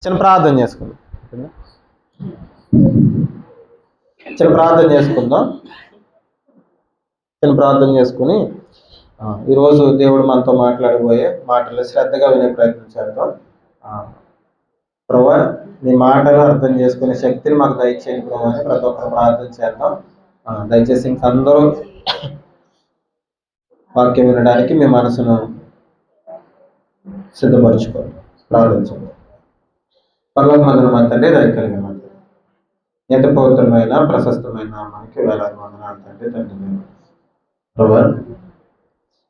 చిన్న ప్రార్థన చేసుకుందాం. చిన్న ప్రార్థన చేసుకుందాం. చిన్న ప్రార్థన చేసుకుని ఈరోజు దేవుడు మనతో మాట్లాడబోయే మాటలు శ్రద్ధగా వినే ప్రయత్నం చేద్దాం. ప్రభువా, నీ మాటలు అర్థం చేసుకునే శక్తిని మాకు దయచేయండి ప్రభువా అని ప్రతి ఒక్కరు ప్రార్థన చేద్దాం. దయచేసి ఇంకందరూ వాక్యం వినడానికి మీ మనసును సిద్ధపరచుకోండి. ప్రార్థించండి. పరలోకమందున మా తండ్రి, దయ కలిగిన మా తండ్రి, ఎంత పవిత్రమైన ప్రశస్తమైన మనకి వేలాది వందనాలు తండ్రి. తండ్రి ప్రభువా,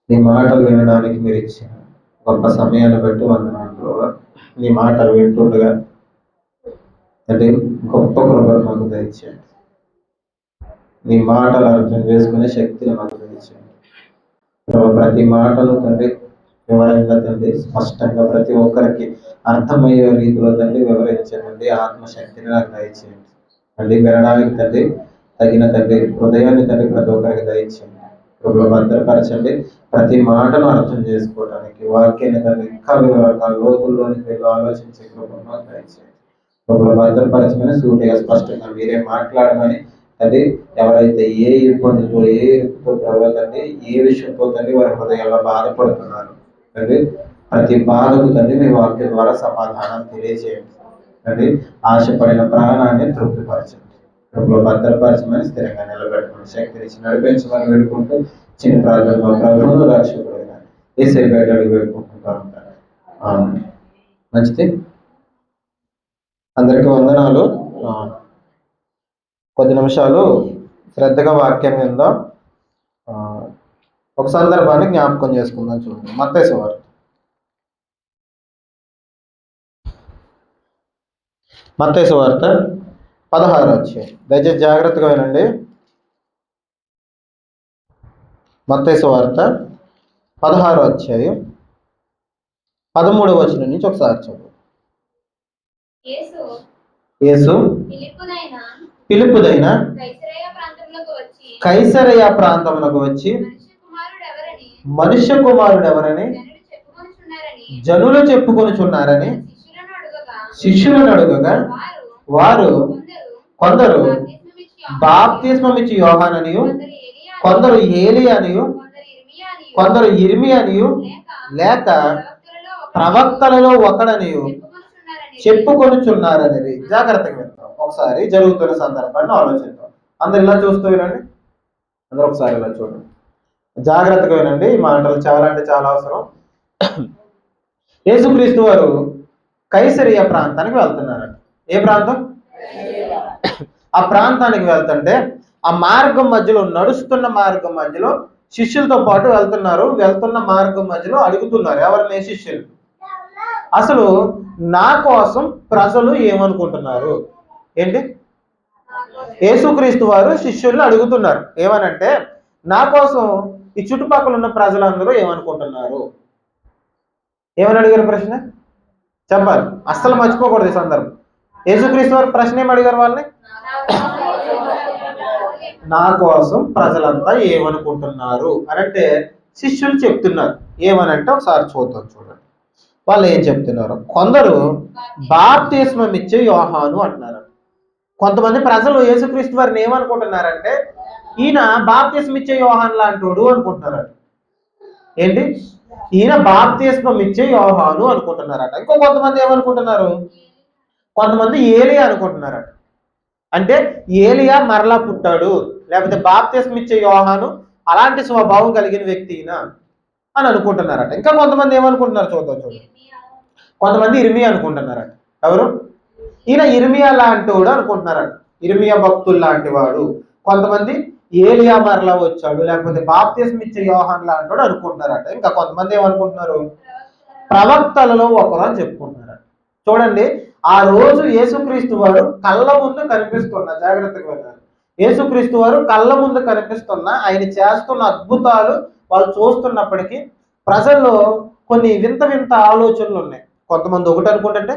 నీ మాటలు వినడానికి మీరు ఇచ్చిన గొప్ప సమయాన్ని బట్టి వందనాలు ప్రభువా. నీ మాటలు వింటుండగా తండ్రి గొప్ప కృపను మాకు దయచేయండి. నీ మాటలు అర్థం చేసుకునే శక్తిని మాకు దయచేయండి ప్రభు. ప్రతి మాటలు తండ్రి వివరంగా తండ్రి స్పష్టంగా ప్రతి ఒక్కరికి అర్థమయ్యే రీతిలో తండ్రి వివరించండి. ఆత్మశక్తిని నాకు దయచేయండి తండ్రి. వినడానికి తండ్రి తగిన తండ్రి హృదయాన్ని తండ్రి ప్రతి ఒక్కరికి దయచేయండి ప్రభువు. భద్రపరచండి. ప్రతి మాటను అర్థం చేసుకోవడానికి వాక్యాన్ని తండ్రి ఇంకా వివరంగా లోతుల్లోనికి వెళ్ళి ఆలోచించే కృపను దయచేయండి ప్రభువు. భద్రపరచమని సూటిగా స్పష్టంగా మీరే మాట్లాడమని తండ్రి. ఎవరైతే ఏ ఇబ్బందితో ఏ ఇరుకుతో ప్రభు తండ్రి ఏ విషయంతో తండ్రి వారి హృదయాల్లో బాధపడుతున్నారు తండ్రి, ప్రతి బాధకు తండ్రి మీ వాక్యం ద్వారా సమాధానం తెలియజేయండి తండ్రి. ఆశపడిన ప్రాణాన్ని తృప్తిపరచండి ప్రభువు. భద్రపరచమని స్థిరంగా నిలబెట్టమని శక్తినిచ్చి నడిపించమని వేడుకుంటూ చిన్న ప్రార్థన ప్రభువును రక్షకుడైన యేసయ్య పేరిట అడిగి వేడుకుంటున్నాం. మంచిది. అందరికీ వందనాలు. కొద్ది నిమిషాలు శ్రద్ధగా వాక్యాన్ని విందాం. ఒక సందర్భాన్ని జ్ఞాపకం చేసుకుందాం. చూడండి, మత్తయి సువార్త మత్తయి సువార్త 16వ అధ్యాయం. దయచేసి జాగ్రత్తగా వినండి. మత్తయి సువార్త 16వ అధ్యాయం 13వ వచనం నుంచి ఒకసారి చదువు. యేసు ఫిలిప్పుదైన కైసరయ ప్రాంతమునకు వచ్చి మనుష్య కుమారుడు ఎవరని జనులు చెప్పుకొనుచున్నారని శిష్యులను అడుగగా వారు కొందరు బాప్తిస్మమిచ్చి యోహాననియు, కొందరు ఏలియా అనియు, కొందరు ఇర్మియా అనియు, లేక ప్రవక్తలలో ఒకడనియు చెప్పుకొనుచున్నారని. జాగ్రత్తగా వింటాం. ఒకసారి జరుగుతున్న సందర్భాన్ని ఆలోచిద్దాం. అందరు ఇలా చూస్తూ వినండి. అందరూ ఒకసారి ఇలా చూడండి, జాగ్రత్తగా వినండి. ఈ మాటలు చాలా అంటే చాలా అవసరం. యేసుక్రీస్తు వారు కైసరియా ప్రాంతానికి వెళ్తున్నారంట. ఏ ప్రాంతం? ఆ ప్రాంతానికి వెళ్తుంటే ఆ మార్గం మధ్యలో, నడుస్తున్న మార్గం మధ్యలో శిష్యులతో పాటు వెళ్తున్నారు. వెళ్తున్న మార్గం మధ్యలో అడుగుతున్నారు ఎవరిని? శిష్యులు. అసలు నా కోసం ప్రజలు ఏమనుకుంటున్నారు? ఏంటి? యేసుక్రీస్తు వారు శిష్యుల్ని అడుగుతున్నారు. ఏమనంటే, నా కోసం ఈ చుట్టుపక్కల ఉన్న ప్రజలందరూ ఏమనుకుంటున్నారు? ఏమని అడిగారు ప్రశ్న? చెప్పాలి, అస్సలు మర్చిపోకూడదు ఈ సందర్భం. యేసుక్రీస్తు వారు ప్రశ్న ఏమి అడిగారు వాళ్ళని? నా కోసం ప్రజలంతా ఏమనుకుంటున్నారు అనంటే శిష్యులు చెప్తున్నారు. ఏమనంటే ఒకసారి చూద్దాం. చూడండి వాళ్ళు ఏం చెప్తున్నారు. కొందరు బాప్తిస్మం ఇచ్చే యోహాను అంటున్నారు. కొంతమంది ప్రజలు యేసుక్రీస్తు వారిని ఏమనుకుంటున్నారంటే, ఈయన బాప్తిస్మం ఇచ్చే యోహాను లాంటోడు అనుకుంటున్నారట. ఏంటి? ఈయన బాప్తిస్మం ఇచ్చే యోహాను అనుకుంటున్నారట. ఇంకో కొంతమంది ఏమనుకుంటున్నారు? కొంతమంది ఏలియా అనుకుంటున్నారట. అంటే ఏలియా మరలా పుట్టాడు, లేకపోతే బాప్తిస్మం ఇచ్చే యోహాను అలాంటి స్వభావం కలిగిన వ్యక్తి ఈయన అని అనుకుంటున్నారట. ఇంకా కొంతమంది ఏమనుకుంటున్నారు? చూద్దాం. కొంతమంది ఇర్మియా అనుకుంటున్నారట. ఎవరు? ఈయన ఇర్మియా లాంటివాడు అనుకుంటున్నారట. ఇర్మియా భక్తులు లాంటి వాడు. కొంతమంది ఏలియా మరలా వచ్చాడు, లేకపోతే బాప్తిస్మం ఇచ్చే యోహాన్ లాంటి వాడు అనుకుంటున్నారట. ఇంకా కొంతమంది ఏమనుకుంటున్నారు? ప్రవక్తలలో ఒకరు అని చెప్పుకుంటున్నారట. చూడండి, ఆ రోజు యేసుక్రీస్తు వారు కళ్ళ ముందు కనిపిస్తున్న, జాగ్రత్తగా విన్నారు, యేసుక్రీస్తు వారు కళ్ళ ముందు కనిపిస్తున్న ఆయన చేస్తున్న అద్భుతాలు వాళ్ళు చూస్తున్నప్పటికీ ప్రజల్లో కొన్ని వింత వింత ఆలోచనలు ఉన్నాయి. కొంతమంది ఒకటి అనుకుంటుంటే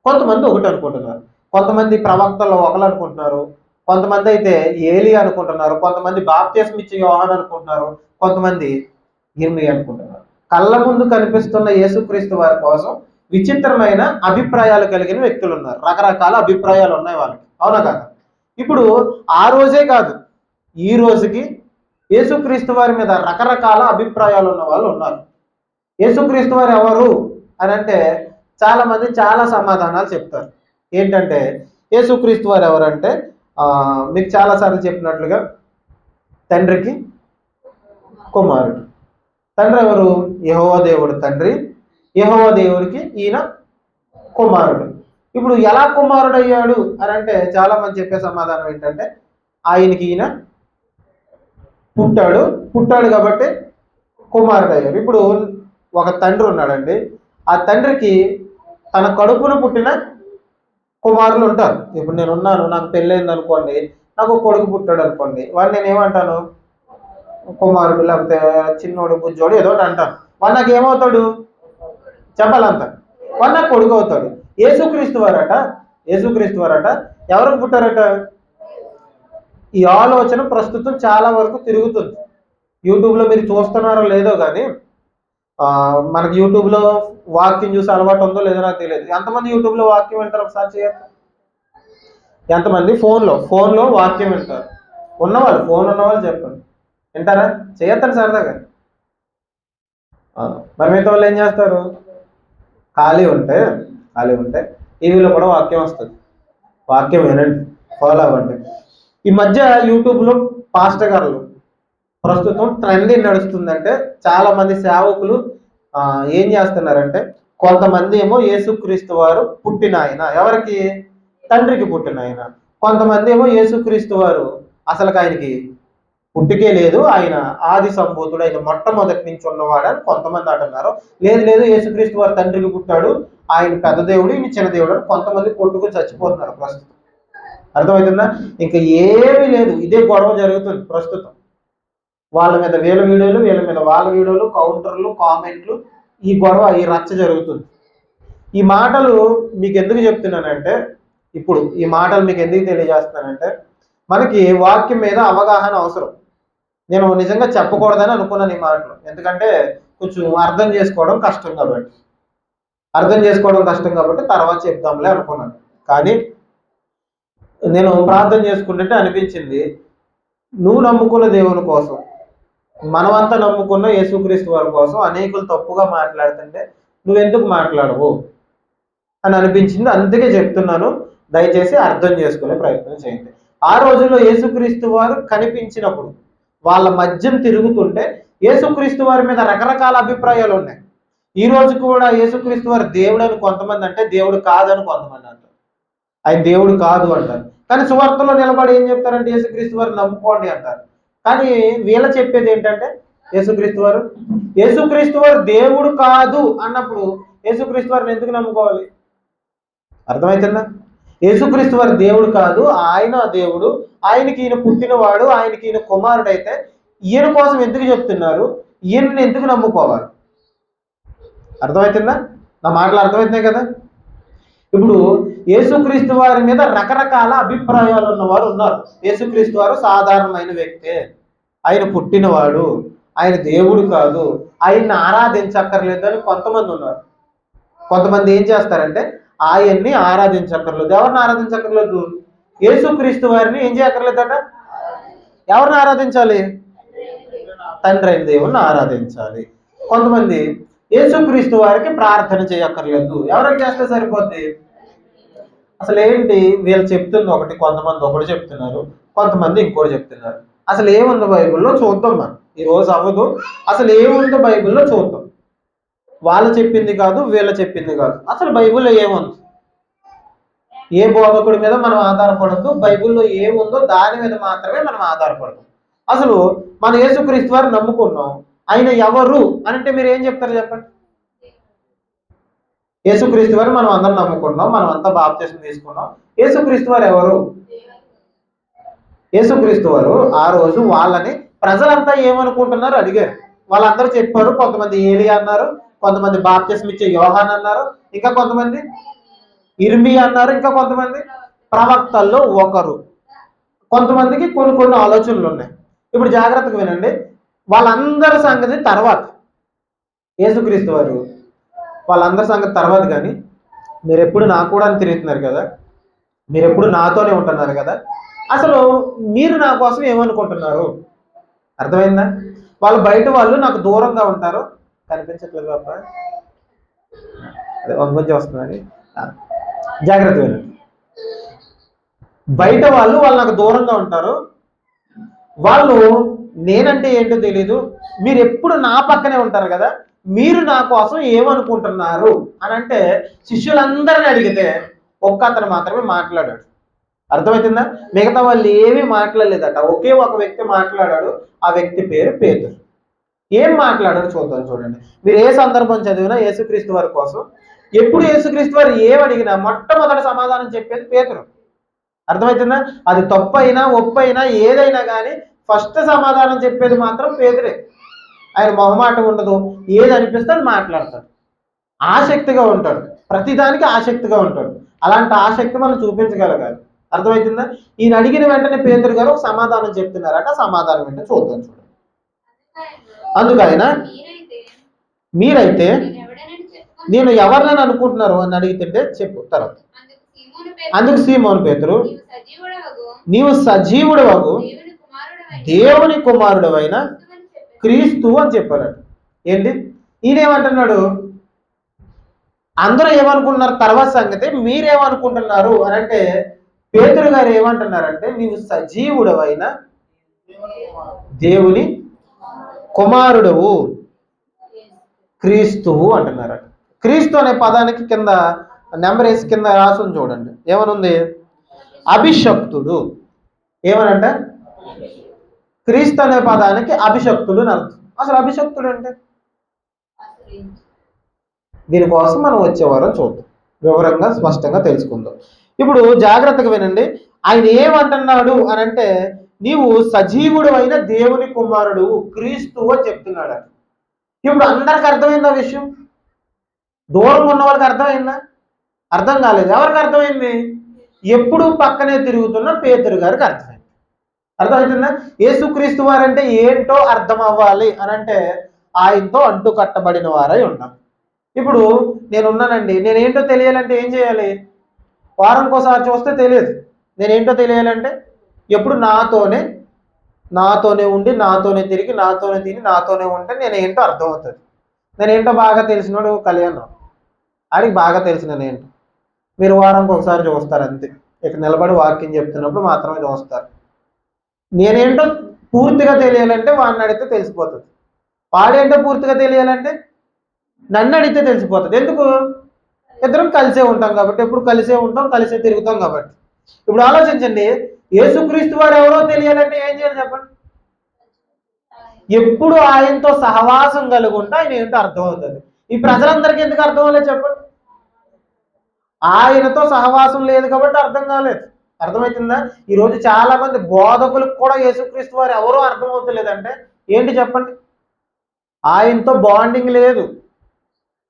కొంతమంది ఒకటి అనుకుంటున్నారు. కొంతమంది ప్రవక్తల్లో ఒకరు అనుకుంటున్నారు, కొంతమంది అయితే ఏలియా అనుకుంటున్నారు, కొంతమంది బాప్తిస్మం ఇచ్చే యోహాను అనుకుంటున్నారు, కొంతమంది ఇర్మియా అనుకుంటున్నారు. కళ్ళ ముందు కనిపిస్తున్న యేసుక్రీస్తు వారి కోసం విచిత్రమైన అభిప్రాయాలు కలిగిన వ్యక్తులు ఉన్నారు. రకరకాల అభిప్రాయాలు ఉన్నాయి వాళ్ళకి, అవునా కాదా? ఇప్పుడు ఆ రోజే కాదు, ఈ రోజుకి యేసుక్రీస్తు వారి మీద రకరకాల అభిప్రాయాలు ఉన్న వాళ్ళు ఉన్నారు. యేసుక్రీస్తు వారు ఎవరు అని అంటే చాలా మంది చాలా సమాధానాలు చెప్తారు. ఏంటంటే యేసుక్రీస్తు వారు ఎవరంటే మీకు చాలాసార్లు చెప్పినట్లుగా తండ్రికి కుమారుడు. తండ్రి ఎవరు? యెహోవా దేవుడు తండ్రి, యెహోవా దేవుడికి ఈయన కుమారుడు. ఇప్పుడు ఎలా కుమారుడు అయ్యాడు అని అంటే చాలా మంది చెప్పే సమాధానం ఏంటంటే ఆయనకి ఈయన పుట్టాడు కాబట్టి కుమారుడు అయ్యారు. ఇప్పుడు ఒక తండ్రి ఉన్నాడండి, ఆ తండ్రికి తన కడుపున పుట్టిన కుమారులు ఉంటారు. ఇప్పుడు నేను ఉన్నాను, నాకు పెళ్ళైంది అనుకోండి, నాకు కొడుకు పుట్టాడు అనుకోండి, వాడిని నేను ఏమంటాను? కుమారుడు, లేకపోతే చిన్నోడు, బుజ్జోడు ఏదో ఒకటి అంటాను. వాడు నాకు ఏమవుతాడు? చెప్పాలంత వాడు నాకు కొడుకు అవుతాడు. యేసుక్రీస్తు వారట ఎవరికి పుట్టారట? ఈ ఆలోచన ప్రస్తుతం చాలా వరకు తిరుగుతుంది. యూట్యూబ్లో మీరు చూస్తున్నారో లేదో కానీ మనకి యూట్యూబ్లో వాక్యం చూసి అలవాటు ఉందో లేదో నాకు తెలియదు. ఎంతమంది యూట్యూబ్లో వాక్యం వింటారు? ఒకసారి చేయొచ్చు. ఎంతమంది ఫోన్లో వాక్యం వింటారు? ఉన్నవాళ్ళు, ఫోన్ ఉన్నవాళ్ళు చెప్పండి. వింటారా? చేయొద్దని సరదాగా. మరి మిగతా వాళ్ళు ఏం చేస్తారు? ఖాళీ ఉంటే టీవీలో కూడా వాక్యం వస్తుంది, వాక్యం వినండి, ఫాలో అవ్వండి. ఈ మధ్య యూట్యూబ్లో పాస్టర్ గారు ప్రస్తుతం ట్రెండింగ్ నడుస్తుందంటే చాలా మంది సేవకులు ఏం చేస్తున్నారంటే కొంతమంది ఏమో యేసుక్రీస్తు వారు పుట్టిన ఆయన, ఎవరికి? తండ్రికి పుట్టిన ఆయన. కొంతమంది ఏమో యేసుక్రీస్తు వారు అసలు ఆయనకి పుట్టికే లేదు, ఆయన ఆది సంభూతుడు, ఆయన మొట్టమొదటి నుంచి ఉన్నవాడు అని కొంతమంది అంటున్నారు. లేదు యేసుక్రీస్తు వారు తండ్రికి పుట్టాడు, ఆయన పెద్ద దేవుడు, ఈయన చిన్న దేవుడు అని కొంతమంది కొట్టుకుని చచ్చిపోతున్నారు ప్రస్తుతం. అర్థమవుతుందా? ఇంకా ఏమీ లేదు, ఇదే గొడవ జరుగుతుంది ప్రస్తుతం. వాళ్ళ మీద వీళ్ళ వీడియోలు, వీళ్ళ మీద వాళ్ళ వీడియోలు, కౌంటర్లు, కామెంట్లు, ఈ గొడవ, ఈ రచ్చ జరుగుతుంది. ఈ మాటలు మీకు ఎందుకు చెప్తున్నానంటే, ఇప్పుడు ఈ మాటలు మీకు ఎందుకు తెలియజేస్తున్నానంటే, మనకి వాక్యం మీద అవగాహన అవసరం. నేను నిజంగా చెప్పకూడదని అనుకున్నాను ఈ మాటలు, ఎందుకంటే కొంచెం అర్థం చేసుకోవడం కష్టం కాబట్టి తర్వాత చెప్దాంలే అనుకున్నాను. కానీ నేను ప్రార్థన చేసుకుంటుంటే అనిపించింది, నువ్వు నమ్ముకున్న దేవుని కోసం, మనమంతా నమ్ముకున్న యేసుక్రీస్తు వారి కోసం అనేకులు తప్పుగా మాట్లాడుతుంటే నువ్వెందుకు మాట్లాడవు అని అనిపించింది. అందుకే చెప్తున్నాను, దయచేసి అర్థం చేసుకునే ప్రయత్నం చేయండి. ఆ రోజుల్లో యేసుక్రీస్తు వారు కనిపించినప్పుడు వాళ్ళ మధ్యన తిరుగుతుంటే యేసుక్రీస్తు వారి మీద రకరకాల అభిప్రాయాలు ఉన్నాయి. ఈ రోజు కూడా యేసుక్రీస్తు వారు దేవుడు అని కొంతమంది అంటే, దేవుడు కాదని కొంతమంది అంటారు. ఆయన దేవుడు కాదు అంటారు. కానీ సువార్తలో నిలబడి ఏం చెప్తారంటే యేసుక్రీస్తు వారు నమ్ముకోండి అంటారు. కానీ వీళ్ళ చెప్పేది ఏంటంటే యేసుక్రీస్తు వారు దేవుడు కాదు అన్నప్పుడు యేసుక్రీస్తు వారిని ఎందుకు నమ్ముకోవాలి? అర్థమవుతుందా? యేసుక్రీస్తు వారు దేవుడు కాదు, ఆయన దేవుడు, ఆయనకి ఈయన పుట్టినవాడు, ఆయనకి ఈయన కుమారుడు అయితే ఈయన కోసం ఎందుకు చెప్తున్నారు? ఈయనని ఎందుకు నమ్ముకోవాలి? అర్థమవుతుందా? నా మాటలు అర్థమవుతున్నాయి కదా? ఇప్పుడు యేసుక్రీస్తు వారి మీద రకరకాల అభిప్రాయాలు ఉన్నవారు ఉన్నారు. యేసుక్రీస్తు వారు సాధారణమైన వ్యక్తే, ఆయన పుట్టినవాడు, ఆయన దేవుడు కాదు, ఆయన్ని ఆరాధించక్కర్లేదు అని కొంతమంది ఉన్నారు. కొంతమంది ఏం చేస్తారంటే ఆయన్ని ఆరాధించక్కర్లేదు. ఎవరిని ఆరాధించక్కర్లేదు? యేసుక్రీస్తు వారిని ఏం చేయక్కర్లేదట? ఎవరిని ఆరాధించాలి? తండ్రి అయిన దేవుణ్ణి ఆరాధించాలి. కొంతమంది యేసుక్రీస్తు వారికి ప్రార్థన చేయక్కర్లేదు, ఎవరికి చేస్తే సరిపోద్ది? అసలు ఏంటి వీళ్ళు చెప్తుంది ఒకటి, కొంతమంది ఒకటి చెప్తున్నారు, కొంతమంది ఇంకోటి చెప్తున్నారు. అసలు ఏముందో బైబిల్లో చూద్దాం. మనం ఈరోజు అవ్వదు, అసలు ఏముందో బైబిల్లో చూద్దాం. వాళ్ళు చెప్పింది కాదు, వీళ్ళు చెప్పింది కాదు, అసలు బైబిల్లో ఏముంది? ఏ బోధకుడి మీద మనం ఆధారపడద్దు, బైబిల్లో ఏముందో దాని మీద మాత్రమే మనం ఆధారపడతాం. అసలు మన యేసుక్రీస్తు వారు నమ్ముకున్నాం, ఆయన ఎవరు అని అంటే మీరు ఏం చెప్తారు చెప్పండి? యేసుక్రీస్తు వారు మనం అందరం నమ్ముకున్నాం, మనం అంతా బాప్తిసం తీసుకున్నాం. యేసుక్రీస్తు వారు ఎవరు? యేసుక్రీస్తు వారు ఆ రోజు వాళ్ళని ప్రజలంతా ఏమనుకుంటున్నారు అడిగారు. వాళ్ళందరూ చెప్పారు. కొంతమంది ఏలియా అన్నారు, కొంతమంది బాప్తిసం ఇచ్చే యోహాన్ అన్నారు, ఇంకా కొంతమంది ఇర్మియా అన్నారు, ఇంకా కొంతమంది ప్రవక్తల్లో ఒకరు. కొంతమందికి కొన్ని ఆలోచనలు ఉన్నాయి. ఇప్పుడు జాగ్రత్తగా వినండి. వాళ్ళందరి సంగతి తర్వాత యేసుక్రీస్తు వారు వాళ్ళందరి సంగతి తర్వాత. కానీ మీరు ఎప్పుడు నాకు కూడా అని తిరుగుతున్నారు కదా, మీరు ఎప్పుడు నాతోనే ఉంటున్నారు కదా, అసలు మీరు నా కోసం ఏమనుకుంటున్నారు? అర్థమైందా? వాళ్ళు బయట వాళ్ళు నాకు దూరంగా ఉంటారు. కనిపించట్లేదు పాప, అదే కొంచెం వస్తుందని జాగ్రత్త వినండి. బయట వాళ్ళు నాకు దూరంగా ఉంటారు, వాళ్ళు నేనంటే ఏంటో తెలీదు, మీరు ఎప్పుడు నా పక్కనే ఉంటారు కదా, మీరు నా కోసం ఏమనుకుంటున్నారు అని అంటే శిష్యులందరిని అడిగితే ఒక్క అతను మాత్రమే మాట్లాడాడు. అర్థమవుతుందా? మిగతా వాళ్ళు ఏమీ మాట్లాడలేదట. ఒకే ఒక వ్యక్తి మాట్లాడాడు, ఆ వ్యక్తి పేరు పేతురు. ఏం మాట్లాడారు చూద్దాం. చూడండి, మీరు ఏ సందర్భం చదివినా యేసుక్రీస్తు వారి కోసం ఎప్పుడు యేసుక్రీస్తు వారు ఏమడిగినా మొట్టమొదటి సమాధానం చెప్పేది పేతురు. అర్థమవుతుందా? అది తప్పు అయినా ఒప్పు అయినా ఏదైనా కానీ ఫస్ట్ సమాధానం చెప్పేది మాత్రం పేతురే. ఆయన మొహమాటం ఉండదు, ఏది అనిపిస్తే అది మాట్లాడతాడు, ఆసక్తిగా ఉంటాడు, ప్రతిదానికి ఆసక్తిగా ఉంటాడు. అలాంటి ఆసక్తి మనం చూపించగలగాలి. అర్థమవుతుందా? ఈయన అడిగిన వెంటనే పేతురు గారు ఒక సమాధానం చెప్తున్నారట. సమాధానం ఏంటో చూద్దాం. చూడండి, అందుకైనా మీరైతే నేను ఎవరినని అనుకుంటున్నారు అని అడిగితే చెప్పు తర్వాత. అందుకు సీమోను పేతురు, నీవు సజీవుడు వగు దేవుని కుమారుడు అయిన క్రీస్తు అని చెప్పారట. ఏంటి ఈయనేమంటున్నాడు? అందరూ ఏమనుకుంటున్నారు తర్వాత సంగతి, మీరేమనుకుంటున్నారు అని అంటే పేతురు గారు ఏమంటున్నారంటే నీవు సజీవుడవైన దేవుని కుమారుడవు క్రీస్తువు అంటున్నారట. క్రీస్తు అనే పదానికి కింద నెంబర్ వేసి కింద రాసుని చూడండి, ఏమనుంది? అభిషక్తుడు. ఏమనంటే క్రీస్తు అనే పదానికి అభిషక్తుడు అని అర్థం. అసలు అభిషక్తుడు అంటే దీనికోసం మనం వచ్చే వారం చూద్దాం, వివరంగా స్పష్టంగా తెలుసుకుందాం. ఇప్పుడు జాగ్రత్తగా వినండి, ఆయన ఏమంటున్నాడు అని అంటే నీవు సజీవుడు అయిన దేవుని కుమారుడు క్రీస్తు అని చెప్తున్నాడు. ఇప్పుడు అందరికి అర్థమైందా విషయం? దూరంగా ఉన్న వాళ్ళకి అర్థమైందా? అర్థం కాలేదు. ఎవరికి అర్థమైంది? ఎప్పుడు పక్కనే తిరుగుతున్న పేతురు గారికి అర్థమైంది. అర్థమవుతుందా? యేసుక్రీస్తు వారంటే ఏంటో అర్థం అవ్వాలి అని అంటే ఆయనతో అంటు కట్టబడిన వారై ఉన్నాం. ఇప్పుడు నేనున్నానండి, నేనేంటో తెలియాలంటే ఏం చేయాలి? వారంకోసారి చూస్తే తెలియదు. నేనేంటో తెలియాలంటే ఎప్పుడు నాతోనే ఉండి, నాతోనే తిరిగి, నాతోనే తిని, నాతోనే ఉంటే నేనేంటో అర్థమవుతుంది. నేనేంటో బాగా తెలిసినోడు కళ్యాణం, ఆడికి బాగా తెలిసిన నేనేంటో. మీరు వారంకి ఒకసారి చూస్తారు అంతే, ఇక్కడ నిలబడి వాక్యం చెప్తున్నప్పుడు మాత్రమే చూస్తారు. నేనేంటో పూర్తిగా తెలియాలంటే వాడిని అడిగితే తెలిసిపోతుంది. వాడేంటో పూర్తిగా తెలియాలంటే నన్ను అడిగితే తెలిసిపోతుంది. ఎందుకు? ఇద్దరం కలిసే ఉంటాం కాబట్టి, ఎప్పుడు కలిసే ఉంటాం, కలిసే తిరుగుతాం కాబట్టి. ఇప్పుడు ఆలోచించండి, యేసుక్రీస్తు వారు ఎవరో తెలియాలంటే ఏం చేయాలి చెప్పండి? ఎప్పుడు ఆయనతో సహవాసం కలిగి ఉంటే ఆయన ఏంటో అర్థమవుతుంది. ఈ ప్రజలందరికీ ఎందుకు అర్థం అవ్వలేదు చెప్పండి? ఆయనతో సహవాసం లేదు కాబట్టి అర్థం కాలేదు. అర్థమవుతుందా? ఈరోజు చాలా మంది బోధకులకు కూడా యేసుక్రీస్తు వారు ఎవరో అర్థమవుతలేదంటే ఏంటి చెప్పండి? ఆయనతో బాండింగ్ లేదు,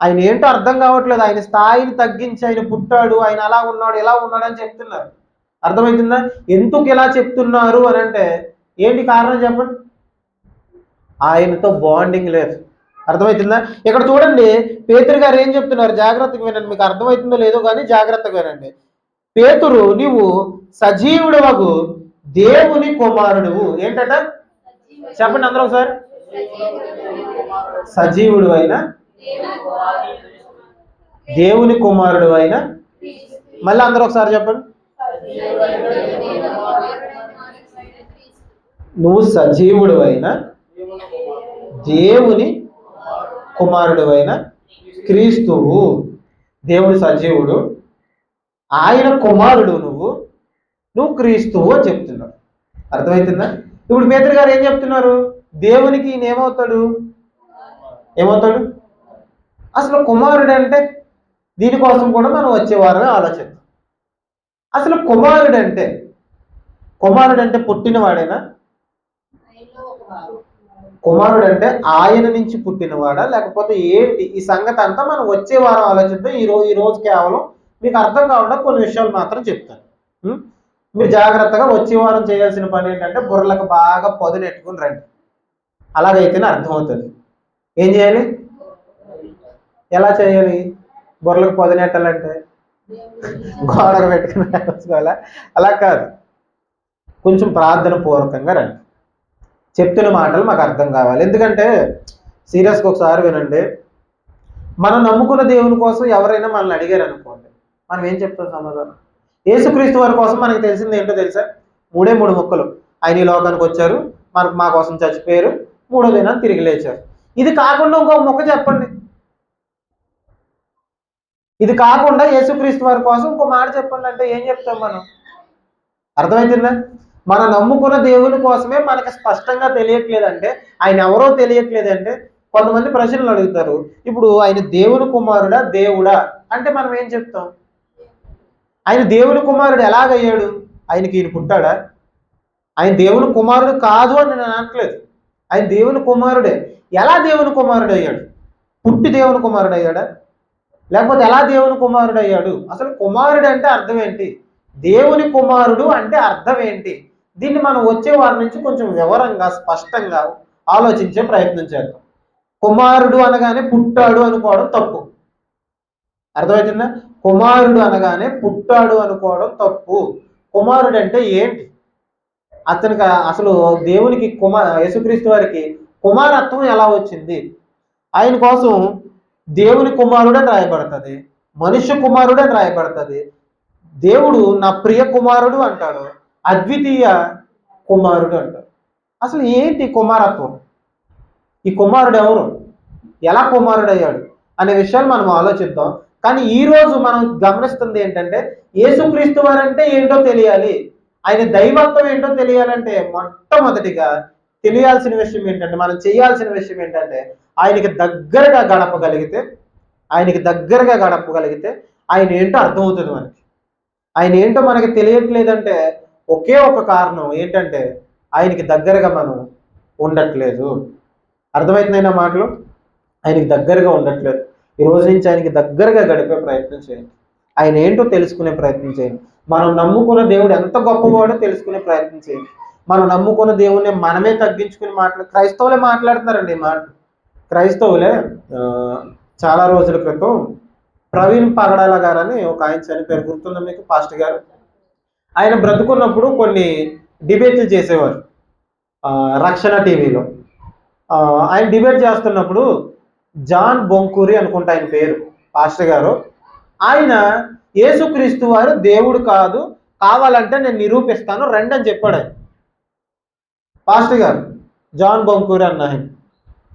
ఆయన ఏంటో అర్థం కావట్లేదు. ఆయన స్థాయిని తగ్గించి ఆయన పుట్టాడు, ఆయన అలా ఉన్నాడు, ఇలా ఉన్నాడు అని చెప్తున్నారు. అర్థమవుతుందా? ఎందుకు ఇలా చెప్తున్నారు అని అంటే ఏంటి కారణం చెప్పండి? ఆయనతో బాండింగ్ లేదు. అర్థమవుతుందా? ఇక్కడ చూడండి, పేతురు గారు ఏం చెప్తున్నారు, జాగ్రత్తగా వినండి. మీకు అర్థమవుతుందో లేదో కానీ జాగ్రత్తగా వినండి. పేతురు, నీవు సజీవుడు వగు దేవుని కుమారుడువు. ఏంటట చెప్పండి అందరూ ఒకసారి. సజీవుడు అయిన దేవుని కుమారుడు అయిన, మళ్ళీ అందరూ ఒకసారి చెప్పండి. నువ్వు సజీవుడు అయిన దేవుని కుమారుడు అయిన క్రీస్తువు. దేవుడు సజీవుడు, ఆయన కుమారుడు నువ్వు క్రీస్తువు అని చెప్తున్నావు. అర్థమవుతుందా? ఇప్పుడు పేతురు గారు ఏం చెప్తున్నారు? దేవునికి ఈయన ఏమవుతాడు? అసలు కుమారుడు అంటే దీనికోసం కూడా మనం వచ్చే వారమే ఆలోచిద్దాం. అసలు కుమారుడు అంటే పుట్టినవాడేనా? కుమారుడు అంటే ఆయన నుంచి పుట్టినవాడా లేకపోతే ఏంటి? ఈ సంగతి అంతా మనం వచ్చే వారం ఆలోచిద్దాం. ఈ రోజు కేవలం మీకు అర్థం కాకుండా కొన్ని విషయాలు మాత్రం చెప్తాను. మీరు జాగ్రత్తగా వచ్చే వారం చేయాల్సిన పని ఏంటంటే బుర్రలకు బాగా పొదనెట్టుకుని రండి. అలాగైతేనే అర్థమవుతుంది. ఏం చేయాలి? ఎలా చేయాలి? బుర్రలకు పొదనెట్టాలంటే గోడకు పెట్టుకుని రాసుకోవాలా? అలా కాదు, కొంచెం ప్రార్థన పూర్వకంగా రండి. చెప్తున్న మాటలు మాకు అర్థం కావాలి. ఎందుకంటే సీరియస్గా ఒకసారి వినండి, మనం నమ్ముకున్న దేవుని కోసం ఎవరైనా మనల్ని అడిగారు అనుకోండి, మనం ఏం చెప్తాం సమాధానం? యేసుక్రీస్తు వారి కోసం మనకు తెలిసింది ఏంటో తెలుసా? 3 ముక్కలు. ఆయన ఈ లోకానికి వచ్చారు, మా కోసం చచ్చిపోయారు, 3వ దినాన్ని తిరిగి లేచారు. ఇది కాకుండా ఇంకో మొక్క చెప్పండి. ఇది కాకుండా యేసుక్రీస్తు వారి కోసం ఇంకో మాట చెప్పండి అంటే ఏం చెప్తాం మనం? అర్థమవుతుందా? మనం నమ్ముకున్న దేవుని కోసమే మనకి స్పష్టంగా తెలియట్లేదంటే, ఆయన ఎవరో తెలియట్లేదంటే, కొంతమంది ప్రశ్నలు అడుగుతారు. ఇప్పుడు ఆయన దేవుని కుమారుడా దేవుడా అంటే మనం ఏం చెప్తాం? ఆయన దేవుని కుమారుడు ఎలాగయ్యాడు? ఆయనకి ఈయన పుట్టాడా? ఆయన దేవుని కుమారుడు కాదు అని నేను అనట్లేదు, ఆయన దేవుని కుమారుడే. ఎలా దేవుని కుమారుడు అయ్యాడు? పుట్టి దేవుని కుమారుడు అయ్యాడా? లేకపోతే ఎలా దేవుని కుమారుడు అయ్యాడు? అసలు కుమారుడు అంటే అర్థం ఏంటి? దేవుని కుమారుడు అంటే అర్థం ఏంటి? దీన్ని మనం వచ్చే వారి నుంచి కొంచెం వివరంగా స్పష్టంగా ఆలోచించే ప్రయత్నం చేద్దాం. కుమారుడు అనగానే పుట్టాడు అనుకోవడం తప్పు. అర్థమవుతుందా? కుమారుడు అనగానే పుట్టాడు అనుకోవడం తప్పు. కుమారుడు అంటే ఏంటి? అతనికి అసలు దేవునికి యేసుక్రీస్తు వారికి కుమారత్వం ఎలా వచ్చింది? ఆయన కోసం దేవుని కుమారుడు అని రాయబడుతుంది, మనుష్య కుమారుడు అని రాయబడుతుంది. దేవుడు నా ప్రియ కుమారుడు అంటాడు, అద్వితీయ కుమారుడు అంటాడు. అసలు ఏంటి కుమారత్వం? ఈ కుమారుడు ఎవరు? ఎలా కుమారుడు అయ్యాడు అనే విషయాలు మనం ఆలోచిద్దాం. కానీ ఈరోజు మనం గమనిస్తుంది ఏంటంటే, యేసుక్రీస్తు వారంటే ఏంటో తెలియాలి, ఆయన దైవత్వం ఏంటో తెలియాలంటే మొట్టమొదటిగా తెలియాల్సిన విషయం ఏంటంటే, మనం చేయాల్సిన విషయం ఏంటంటే, ఆయనకి దగ్గరగా గడపగలిగితే ఆయన ఏంటో అర్థమవుతుంది మనకి. ఆయన ఏంటో మనకి తెలియట్లేదంటే ఒకే ఒక కారణం ఏంటంటే, ఆయనకి దగ్గరగా మనం ఉండట్లేదు. అర్థమవుతున్నాయి నా మాటలు? ఆయనకి దగ్గరగా ఉండట్లేదు. ఈ రోజు నుంచి ఆయనకి దగ్గరగా గడిపే ప్రయత్నం చేయండి. ఆయన ఏంటో తెలుసుకునే ప్రయత్నం చేయండి. మనం నమ్ముకున్న దేవుడు ఎంత గొప్పవాడో తెలుసుకునే ప్రయత్నం చేయండి. మనం నమ్ముకున్న దేవుడిని మనమే తగ్గించుకుని క్రైస్తవులే మాట్లాడుతున్నారండి ఈ మాటలు. క్రైస్తవులే చాలా రోజుల క్రితం ప్రవీణ్ పగడాల గారు అని ఒక ఆయన చనిపోయారు, గుర్తుందా మీకు? పాస్టర్ గారు. ఆయన బ్రతుకున్నప్పుడు కొన్ని డిబేట్లు చేసేవారు రక్షణ టీవీలో. ఆయన డిబేట్ చేస్తున్నప్పుడు జాన్ బొంకూరి అనుకుంటా ఆయన పేరు, పాస్టర్ గారు. ఆయన యేసుక్రీస్తు వారు దేవుడు కాదు, కావాలంటే నేను నిరూపిస్తాను రండి అని చెప్పాడు ఆయన. పాస్టర్ గారు జాన్ బొంకూరి అన్న ఆయన,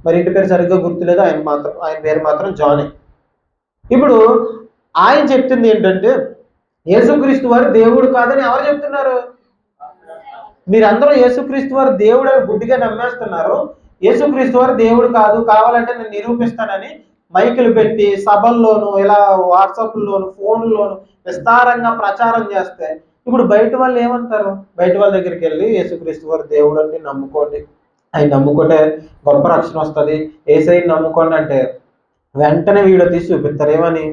మరి ఇంటి పేరు సరిగ్గా గుర్తులేదు, ఆయన పేరు మాత్రం జానే. ఇప్పుడు ఆయన చెప్తుంది ఏంటంటే, యేసుక్రీస్తు వారు దేవుడు కాదని ఎవరు చెప్తున్నారు? మీరందరూ యేసుక్రీస్తు వారు దేవుడు అని గుడ్డిగా నమ్మేస్తున్నారు. యేసుక్రీస్తు వారు దేవుడు కాదు, కావాలంటే నేను నిరూపిస్తానని మైకులు పెట్టి సభల్లోనూ ఇలా వాట్సాప్లోను ఫోన్లోను విస్తారంగా ప్రచారం చేస్తే ఇప్పుడు బయట వాళ్ళు ఏమంటారు? బయట వాళ్ళ దగ్గరికి వెళ్ళి యేసుక్రీస్తు వారు దేవుడు అని నమ్ముకోండి, ఆయన నమ్ముకుంటే గొప్ప రక్షణ వస్తుంది, యేసయ్యని నమ్ముకోండి అంటే వెంటనే వీడియో తీసి చూపిస్తారు. ఏమని?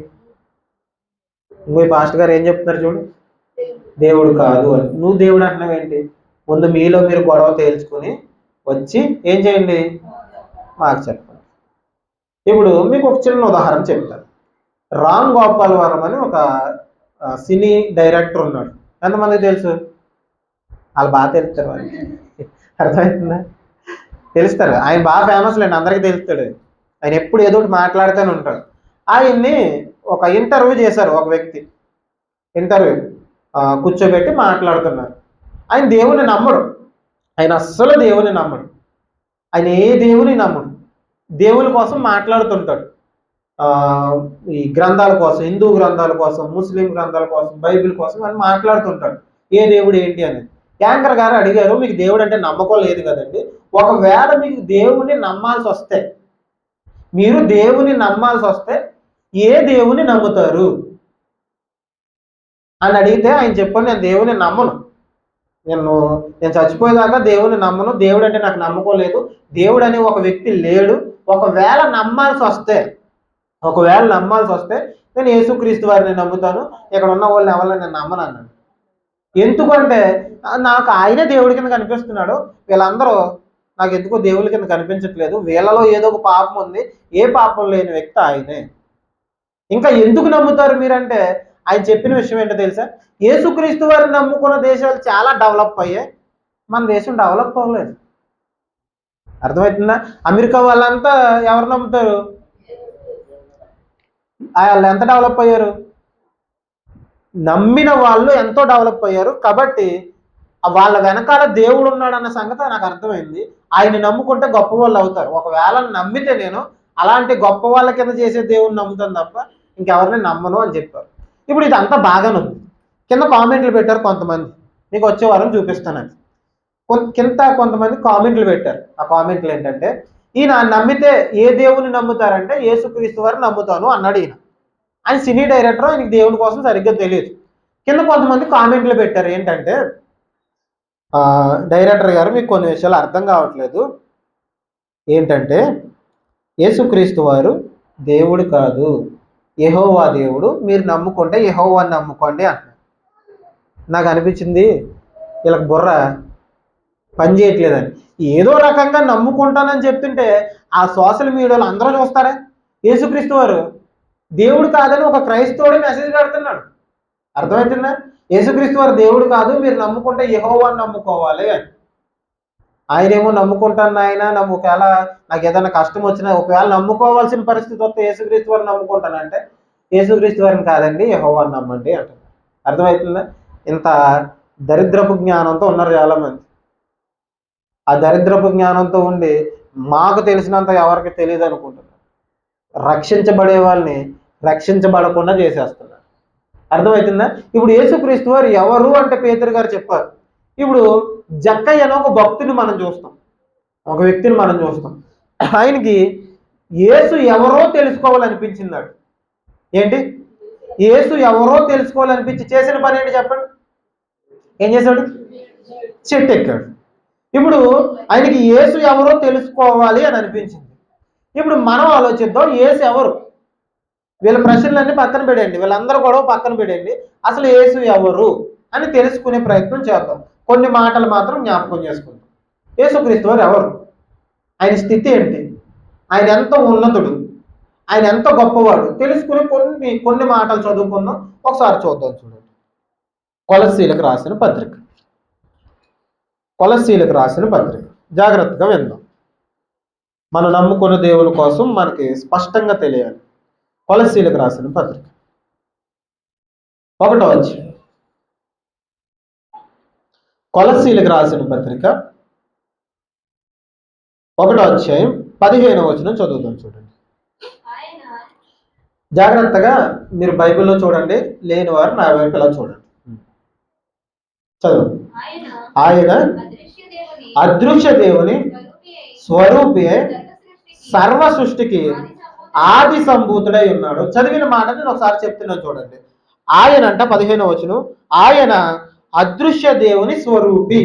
ఇంకో పాస్టర్ గారు ఏం చెప్తున్నారు చూడు, దేవుడు కాదు అని. నువ్వు దేవుడు అంటున్నావు ఏంటి? ముందు మీలో మీరు గొడవ తేల్చుకుని వచ్చి ఏం చేయండి, మాకు చెప్పండి. ఇప్పుడు మీకు ఒక చిన్న ఉదాహరణ చెప్తాను. రామ్ గోపాల్ వర్మ అని ఒక సినీ డైరెక్టర్ ఉన్నాడు. ఎంతమందికి తెలుసు? వాళ్ళు బాగా తెలుస్తారు, వాళ్ళకి అర్థమవుతుందా? తెలుస్తారు. ఆయన బాగా ఫేమస్ లేండి, అందరికీ తెలుస్తాడు. ఆయన ఎప్పుడు ఏదో ఒకటి మాట్లాడుతూనే ఉంటాడు. ఆయన్ని ఒక ఇంటర్వ్యూ చేశారు, ఒక వ్యక్తి ఇంటర్వ్యూ కూర్చోబెట్టి మాట్లాడుతున్నారు. ఆయన దేవుని నమ్మడు, ఆయన అస్సలు దేవుని నమ్మడు, ఆయన ఏ దేవుని నమ్మడు. దేవుని కోసం మాట్లాడుతుంటాడు, ఈ గ్రంథాల కోసం, హిందూ గ్రంథాల కోసం, ముస్లిం గ్రంథాల కోసం, బైబిల్ కోసం అని మాట్లాడుతుంటాడు. ఏ దేవుడు ఏంటి అనేది. యాంకర్ గారు అడిగారు, మీకు దేవుడు అంటే నమ్మకం లేదు కదండి, ఒకవేళ మీకు దేవుని నమ్మాల్సి వస్తే, మీరు దేవుని నమ్మాల్సి వస్తే ఏ దేవుని నమ్ముతారు అని అడిగితే ఆయన చెప్పాను, నేను దేవుని నమ్మను, నేను చచ్చిపోయేదాకా దేవుని నమ్మను, దేవుడు అంటే నాకు నమ్మకం లేదు, దేవుడు అనే ఒక వ్యక్తి లేడు, ఒకవేళ నమ్మాల్సి వస్తే నేను యేసుక్రీస్తు వారిని నమ్ముతాను, ఇక్కడ ఉన్న వాళ్ళని ఎవరిని నేను నమ్మను అన్నాడు. ఎందుకంటే నాకు ఆయనే దేవుడి కింద కనిపిస్తున్నాడు, వీళ్ళందరూ నాకు ఎందుకో దేవుడి కింద కనిపించట్లేదు, వీళ్ళలో ఏదో ఒక పాపం ఉంది, ఏ పాపం లేని వ్యక్తి ఆయనే. ఇంకా ఎందుకు నమ్ముతారు మీరంటే ఆయన చెప్పిన విషయం ఏంటో తెలుసా? యేసుక్రీస్తు వారిని నమ్ముకున్న దేశాలు చాలా డెవలప్ అయ్యాయి, మన దేశం డెవలప్ అవ్వలేదు. అర్థమవుతుందా? అమెరికా వాళ్ళంతా ఎవరు నమ్ముతారు? వాళ్ళు ఎంత డెవలప్ అయ్యారు? నమ్మిన వాళ్ళు ఎంతో డెవలప్ అయ్యారు. కాబట్టి వాళ్ళ వెనకాల దేవుడు ఉన్నాడన్న సంగతి నాకు అర్థమైంది. ఆయన్ని నమ్ముకుంటే గొప్ప వాళ్ళు అవుతారు. ఒకవేళ నమ్మితే నేను అలాంటి గొప్ప వాళ్ళ కింద చేసే దేవుడిని నమ్ముతాను తప్ప ఇంకెవరిని నమ్మను అని చెప్పారు. ఇప్పుడు ఇదంతా బాగానే ఉంది. కింద కామెంట్లు పెట్టారు కొంతమంది, మీకు వచ్చే వారం చూపిస్తాను. కింద కొంతమంది కామెంట్లు పెట్టారు. ఆ కామెంట్లు ఏంటంటే, ఈయన నమ్మితే ఏ దేవుని నమ్ముతారంటే యేసుక్రీస్తు వారిని నమ్ముతాను అన్నాడు ఈయన. ఆయన సినీ డైరెక్టర్, ఆయనకి దేవుని కోసం సరిగ్గా తెలియదు. కింద కొంతమంది కామెంట్లు పెట్టారు ఏంటంటే, డైరెక్టర్ గారు మీకు కొన్ని విషయాలు అర్థం కావట్లేదు. ఏంటంటే యేసుక్రీస్తు వారు దేవుడు కాదు, యెహోవా దేవుడు, మీరు నమ్ముకుంటే యెహోవాని నమ్ముకోండి అంటున్నారు. నాకు అనిపించింది వీళ్ళకి బుర్ర పని చేయట్లేదని. ఏదో రకంగా నమ్ముకుంటానని చెప్తుంటే ఆ సోషల్ మీడియాలో అందరూ చూస్తారా? యేసుక్రీస్తు వారు దేవుడు కాదని ఒక క్రైస్తవుడే మెసేజ్ పెడుతున్నాడు. అర్థమవుతుందా? యేసుక్రీస్తు వారు దేవుడు కాదు, మీరు నమ్ముకుంటే యెహోవాని నమ్ముకోవాలి అని. ఆయనేమో నమ్ముకుంటాను ఆయన, ఒకవేళ నాకు ఏదైనా కష్టం వచ్చినా ఒకవేళ నమ్ముకోవాల్సిన పరిస్థితి వస్తే యేసుక్రీస్తు వారిని నమ్ముకుంటానంటే యేసుక్రీస్తు వారిని కాదండి యెహోవాని నమ్మండి అంటారు. అర్థమవుతుందా? ఇంత దరిద్రపు జ్ఞానంతో ఉన్నారు చాలామంది. ఆ దరిద్రపు జ్ఞానంతో ఉండి మాకు తెలిసినంత ఎవరికి తెలియదు అనుకుంటున్నారు. రక్షించబడే వాళ్ళని రక్షించబడకుండా చేసేస్తున్నారు. అర్థమవుతుందా? ఇప్పుడు యేసుక్రీస్తు వారు ఎవరు అంటే పేతురు గారు చెప్పారు. ఇప్పుడు జక్కయ్య అనే ఒక భక్తుని మనం చూస్తాం, ఒక వ్యక్తిని మనం చూస్తాం. ఆయనకి యేసు ఎవరో తెలుసుకోవాలనిపించిందాడు. ఏంటి? యేసు ఎవరో తెలుసుకోవాలనిపించి చేసిన పని ఏంటి చెప్పండి? ఏం చేశాడు? చెట్టు ఎక్కాడు. ఇప్పుడు ఆయనకి యేసు ఎవరో తెలుసుకోవాలి అని అనిపించింది. ఇప్పుడు మనం ఆలోచిద్దాం, యేసు ఎవరు? వీళ్ళ ప్రశ్నలన్నీ పక్కన పెడండి, వీళ్ళందరూ గొడవ పక్కన పెడండి. అసలు యేసు ఎవరు అని తెలుసుకునే ప్రయత్నం చేద్దాం. కొన్ని మాటలు మాత్రం జ్ఞాపకం చేసుకుందాం. యేసుక్రీస్తు వారు ఎవరు? ఆయన స్థితి ఏంటి? ఆయన ఎంత ఉన్నతుడు? ఆయన ఎంత గొప్పవాడు? తెలుసుకుని కొన్ని మాటలు చదువుకుందాం. ఒకసారి చూద్దాం. చూడండి, కొలస్సీలకు రాసిన పత్రిక, కొలస్సీలకు రాసిన పత్రిక జాగ్రత్తగా విందాం. మనం నమ్ముకున్న దేవుని కోసం మనకి స్పష్టంగా తెలియాలి. కొలస్సీలకు రాసిన పత్రిక 1వ అధ్యాయం, కొలస్సీలకు రాసిన పత్రిక 1వ అధ్యాయం 15వ వచనం చదువుతాం. చూడండి జాగ్రత్తగా, మీరు బైబిల్లో చూడండి, లేని వారు నా వైపు ఇలా చూడండి. చదువు. ఆయన అదృశ్య దేవుని స్వరూపి సర్వ సృష్టికి ఆది సంభూతుడై ఉన్నాడు. చదివిన మాట నేను ఒకసారి చెప్తున్నాను చూడండి. ఆయన అంట 15వ వచనం, ఆయన అదృశ్య దేవుని స్వరూపి.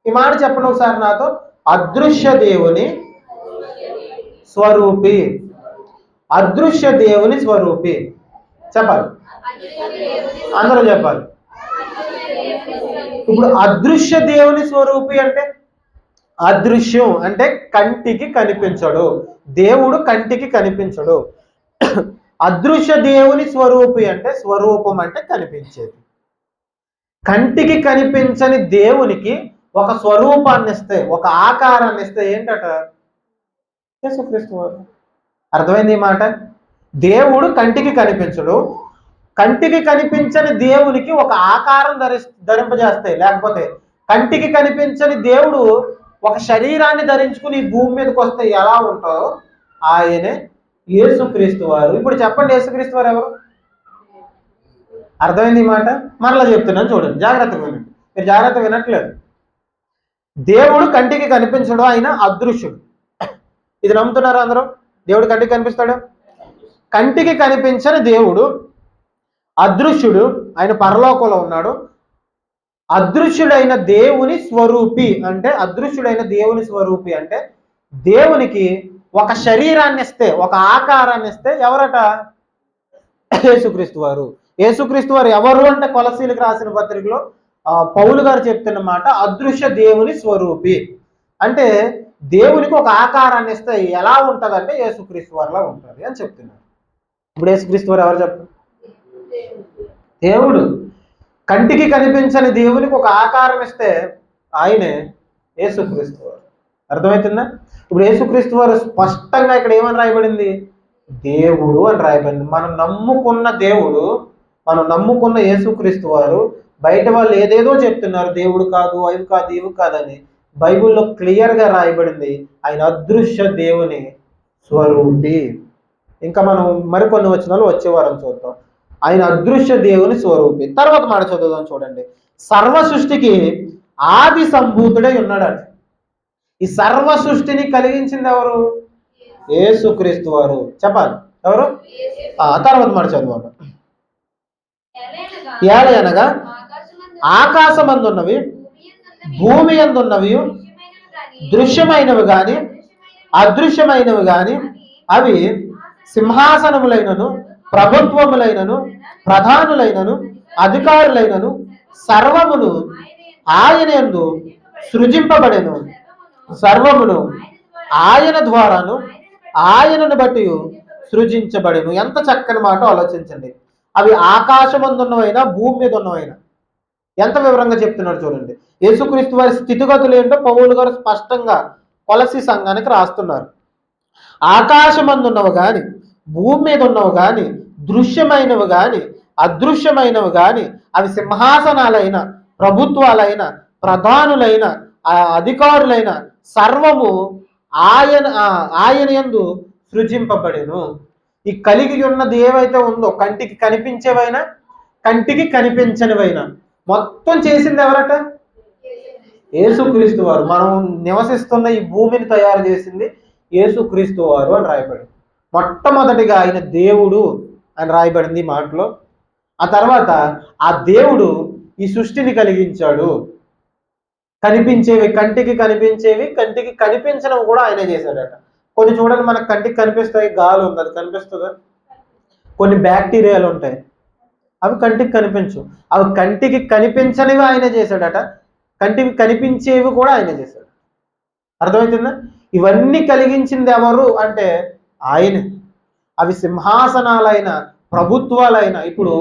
ఈ మాట చెప్పండి ఒకసారి నాతో. అదృశ్య దేవుని స్వరూపి. అదృశ్య దేవుని స్వరూపి. చెప్పాలి, అందరూ చెప్పాలి. ఇప్పుడు అదృశ్య దేవుని స్వరూపి అంటే, అదృశ్యం అంటే కంటికి కనిపించడు, దేవుడు కంటికి కనిపించడు. అదృశ్య దేవుని స్వరూపి అంటే, స్వరూపం అంటే కనిపించేది. కంటికి కనిపించని దేవునికి ఒక స్వరూపాన్ని ఇస్తే, ఒక ఆకారాన్ని ఇస్తే ఏంటట? యేసుక్రీస్తు వారు. అర్థమైంది ఈ మాట? దేవుడు కంటికి కనిపించడు, కంటికి కనిపించని దేవునికి ఒక ఆకారం ధరింపజేస్తాయి. లేకపోతే కంటికి కనిపించని దేవుడు ఒక శరీరాన్ని ధరించుకుని భూమి మీదకి వస్తే ఎలా ఉంటారో ఆయనే యేసుక్రీస్తు వారు. ఇప్పుడు చెప్పండి, యేసుక్రీస్తు వారు ఎవరు? అర్థమైంది ఈ మాట? మరలా చెప్తున్నాను చూడండి, జాగ్రత్తగా వినండి. మీరు జాగ్రత్తగా వినట్లేదు. దేవుడు కంటికి కనిపించడు, ఆయన అదృశ్యుడు. ఇది నమ్ముతున్నారు అందరూ? దేవుడు కంటికి కనిపిస్తాడు? కంటికి కనిపించని దేవుడు అదృశ్యుడు, ఆయన పరలోకంలో ఉన్నాడు. అదృశ్యుడైన దేవుని స్వరూపి అంటే, అదృశ్యుడైన దేవుని స్వరూపి అంటే దేవునికి ఒక శరీరాన్ని ఇస్తే, ఒక ఆకారాన్ని ఇస్తే ఎవరట? యేసుక్రీస్తు వారు. యేసుక్రీస్తు వారు ఎవరు అంటే కొలస్సీలకు రాసిన పత్రికలో పౌలు గారు చెప్తున్న మాట, అదృశ్య దేవుని స్వరూపి అంటే దేవునికి ఒక ఆకారాన్ని ఇస్తే ఎలా ఉంటుందంటే యేసుక్రీస్తు వారిలా ఉంటుంది అని చెప్తున్నారు. ఇప్పుడు యేసుక్రీస్తు వారు ఎవరు చెప్పు? దేవుడు. కంటికి కనిపించని దేవునికి ఒక ఆకారం ఇస్తే ఆయనే యేసుక్రీస్తు వారు. అర్థమవుతుందా? ఇప్పుడు యేసుక్రీస్తు వారు స్పష్టంగా ఇక్కడ ఏమని రాయబడింది? దేవుడు అని రాయబడింది. మనం నమ్ముకున్న దేవుడు, మనం నమ్ముకున్న యేసుక్రీస్తు వారు. బయట వాళ్ళు ఏదేదో చెప్తున్నారు, దేవుడు కాదు, అవి కాదు, ఇవి కాదని. బైబిల్లో క్లియర్గా రాయబడింది ఆయన అదృశ్య దేవుని స్వరూపి. ఇంకా మనం మరికొన్ని వచనాలు వచ్చే వారం చూద్దాం. ఆయన అదృశ్య దేవుని స్వరూపి. తర్వాత మాట చదువుదాం చూడండి. సర్వ సృష్టికి ఆది సంభూతుడై ఉన్నాడట. ఈ సర్వ సృష్టిని కలిగించింది ఎవరు? యేసుక్రీస్తు వారు. చెప్పాలి ఎవరు? తర్వాత మాట చదవాలి. ఏలయనగా ఆకాశమందున్నవి, భూమి అందున్నవి, దృశ్యమైనవి గాని అదృశ్యమైనవి గాని అవి సింహాసనములైనను, ప్రభుత్వములైనను, ప్రధానులైనను, అధికారులైనను సర్వమును ఆయన యందు సృజింపబడెను. సర్వమును ఆయన ద్వారాను ఆయనను బట్టి సృజించబడెను. ఎంత చక్కని మాట ఆలోచించండి. అవి ఆకాశమందున్నవైనా భూమి మీద ఉన్నవైనా. ఎంత వివరంగా చెప్తున్నాడు చూడండి. యేసుక్రీస్తు వారి స్థితిగతులు ఏంటో పౌలు గారు స్పష్టంగా కొలసి సంఘానికి రాస్తున్నారు. ఆకాశమందున్నవి కానీ, భూమి మీద ఉన్నవి కానీ, దృశ్యమైనవి కానీ అదృశ్యమైనవి కానీ అవి సింహాసనాలైన, ప్రభుత్వాలైన, ప్రధానులైన, అధికారులైన సర్వము ఆయన యందు సృజింపబడెను. ఈ కలిగి ఉన్నది ఏవైతే ఉందో, కంటికి కనిపించేవైనా కంటికి కనిపించనివైనా మొత్తం చేసింది ఎవరట? యేసుక్రీస్తు వారు. మనం నివసిస్తున్న ఈ భూమిని తయారు చేసింది యేసుక్రీస్తు వారు అని రాయబడింది. మొట్టమొదటిగా ఆయన దేవుడు అని రాయబడింది ఈ మాటలో. ఆ తర్వాత ఆ దేవుడు ఈ సృష్టిని కలిగించాడు. కనిపించేవి, కంటికి కనిపించేవి, కంటికి కనిపించడం కూడా ఆయనే చేశాడట. కొన్ని చూడండి, మనకు కంటికి కనిపిస్తాయి. గాలి ఉంది, అది కనిపిస్తుందా? కొన్ని బ్యాక్టీరియాలు ఉంటాయి, అవి కంటికి కనిపించవు. అవి కంటికి కనిపించనివి ఆయన చేశాడట. కంటికి కనిపించేవి కూడా ఆయన చేశాడు. అర్థమవుతుందా? ఇవన్నీ కలిగించింది ఎవరు అంటే ఆయనే. అవి సింహాసనాలైన, ప్రభుత్వాలైన. ఇప్పుడు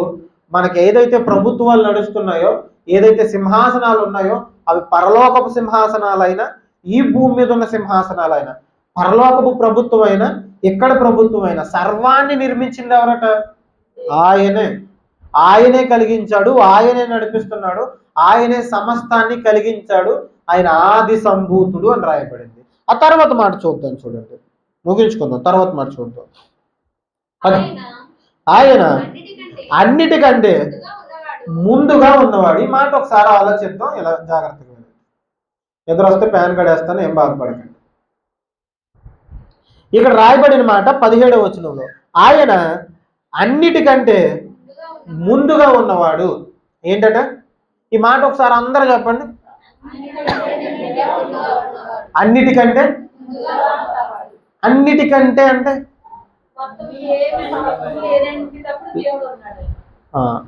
మనకి ఏదైతే ప్రభుత్వాలు నడుస్తున్నాయో, ఏదైతే సింహాసనాలు ఉన్నాయో అవి పరలోకపు సింహాసనాలైనా, ఈ భూమి మీద ఉన్న సింహాసనాలైనా, పరలోకపు ప్రభుత్వమైనా, ఇక్కడ ప్రభుత్వమైనా సర్వాన్ని నిర్మించింది ఎవరట? ఆయనే. ఆయనే కలిగించాడు, ఆయనే నడిపిస్తున్నాడు, ఆయనే సమస్తాన్ని కలిగించాడు. ఆయన ఆది సంభూతుడు అని రాయబడింది. ఆ తర్వాత మాట చూద్దాం చూడండి, ముగించుకుందాం. తర్వాత మాట చూద్దాం. ఆయన అన్నిటికంటే ముందుగా ఉన్నవాడు. ఈ మాట ఒకసారి ఆలోచిద్దాం. ఇలా జాగ్రత్తగా ఎదురొస్తే ప్యాన్ కార్డ్ వేస్తాను, ఏం బాధపడకండి. ఇక్కడ రాయబడిన మాట 17వ వచనంలో ఆయన అన్నిటికంటే ముందుగా ఉన్నవాడు. ఏంటట ఈ మాట? ఒకసారి అందరూ చెప్పండి. అన్నిటికంటే. అన్నిటికంటే అంటే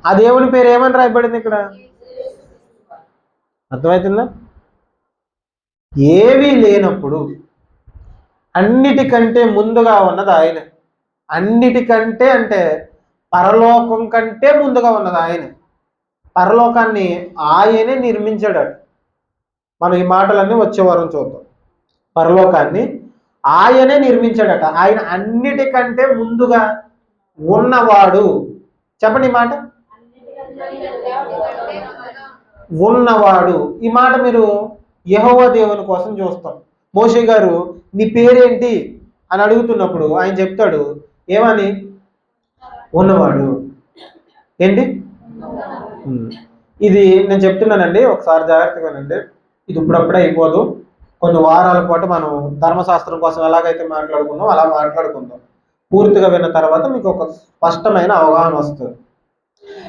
ఆ దేవుని పేరు ఏమని రాయబడింది ఇక్కడ? అర్థమవుతుందా? ఏవీ లేనప్పుడు అన్నిటికంటే ముందుగా ఉన్నది ఆయన. అన్నిటికంటే అంటే పరలోకం కంటే ముందుగా ఉన్నది ఆయన. పరలోకాన్ని ఆయనే నిర్మించాడట. మనం ఈ మాటలన్నీ వచ్చే వారం చూద్దాం. పరలోకాన్ని ఆయనే నిర్మించాడట. ఆయన అన్నిటికంటే ముందుగా ఉన్నవాడు. చెప్పండి ఈ మాట. ఉన్నవాడు. ఈ మాట మీరు యెహోవా దేవుని కోసం చూస్తాం. మోషే గారు నీ పేరేంటి అని అడుగుతున్నప్పుడు ఆయన చెప్తాడు ఏమని? ఉన్నవాడు. ఏంటి ఇది? నేను చెప్తున్నానండి, ఒకసారి జాగ్రత్తగా వినండి. ఇది ఇప్పుడప్పుడే అయిపోదు. కొన్ని వారాల పాటు మనం ధర్మశాస్త్రం కోసం ఎలాగైతే మాట్లాడుకుందాం అలా మాట్లాడుకుందాం. పూర్తిగా విన్న తర్వాత మీకు ఒక స్పష్టమైన అవగాహన వస్తుంది.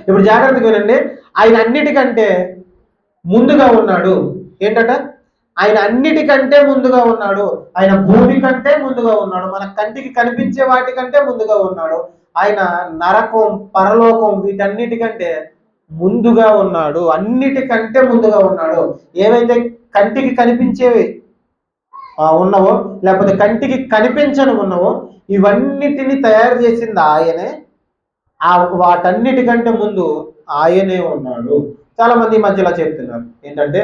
ఇప్పుడు జాగ్రత్తగా వినండి. ఆయన అన్నిటికంటే ముందుగా ఉన్నాడు. ఏంటట? ఆయన అన్నిటికంటే ముందుగా ఉన్నాడు. ఆయన భూమి కంటే ముందుగా ఉన్నాడు. మన కంటికి కనిపించే వాటికంటే ముందుగా ఉన్నాడు. ఆయన నరకం, పరలోకం వీటన్నిటికంటే ముందుగా ఉన్నాడు. అన్నిటికంటే ముందుగా ఉన్నాడు. ఏవైతే కంటికి కనిపించేవి ఉన్నావో, లేకపోతే కంటికి కనిపించని ఉన్నావో, ఇవన్నిటిని తయారు చేసింది ఆయనే. ఆ వాటన్నిటికంటే ముందు ఆయనే ఉన్నాడు. చాలా మంది ఈ మధ్య ఇలా చెప్తున్నారు ఏంటంటే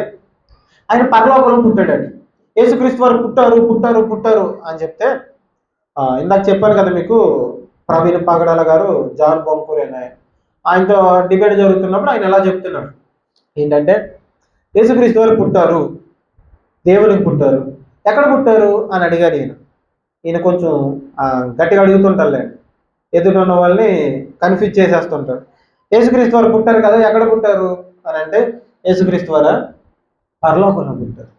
ఆయన పరలోకంలో పుట్టాడట. యేసుక్రీస్తు వారు పుట్టారు పుట్టారు పుట్టారు అని చెప్తే ఇందాక చెప్పాను కదా మీకు, ప్రవీణ్ పగడాల గారు, జాన్ బొంకూరి అని ఆయనతో డిబేట్ జరుగుతున్నప్పుడు ఆయన ఎలా చెప్తున్నాడు ఏంటంటే యేసుక్రీస్తు వారు పుట్టారు, దేవునికి పుట్టారు, ఎక్కడ పుట్టారు అని అడిగాడు ఈయన కొంచెం గట్టిగా అడుగుతుంటారులే, ఎదురున్న వాళ్ళని కన్ఫ్యూజ్ చేసేస్తుంటారు. యేసుక్రీస్తు వారు పుట్టారు కదా, ఎక్కడ పుట్టారు అని అంటే యేసుక్రీస్తు వారు పరలోకంలో పుట్టారు.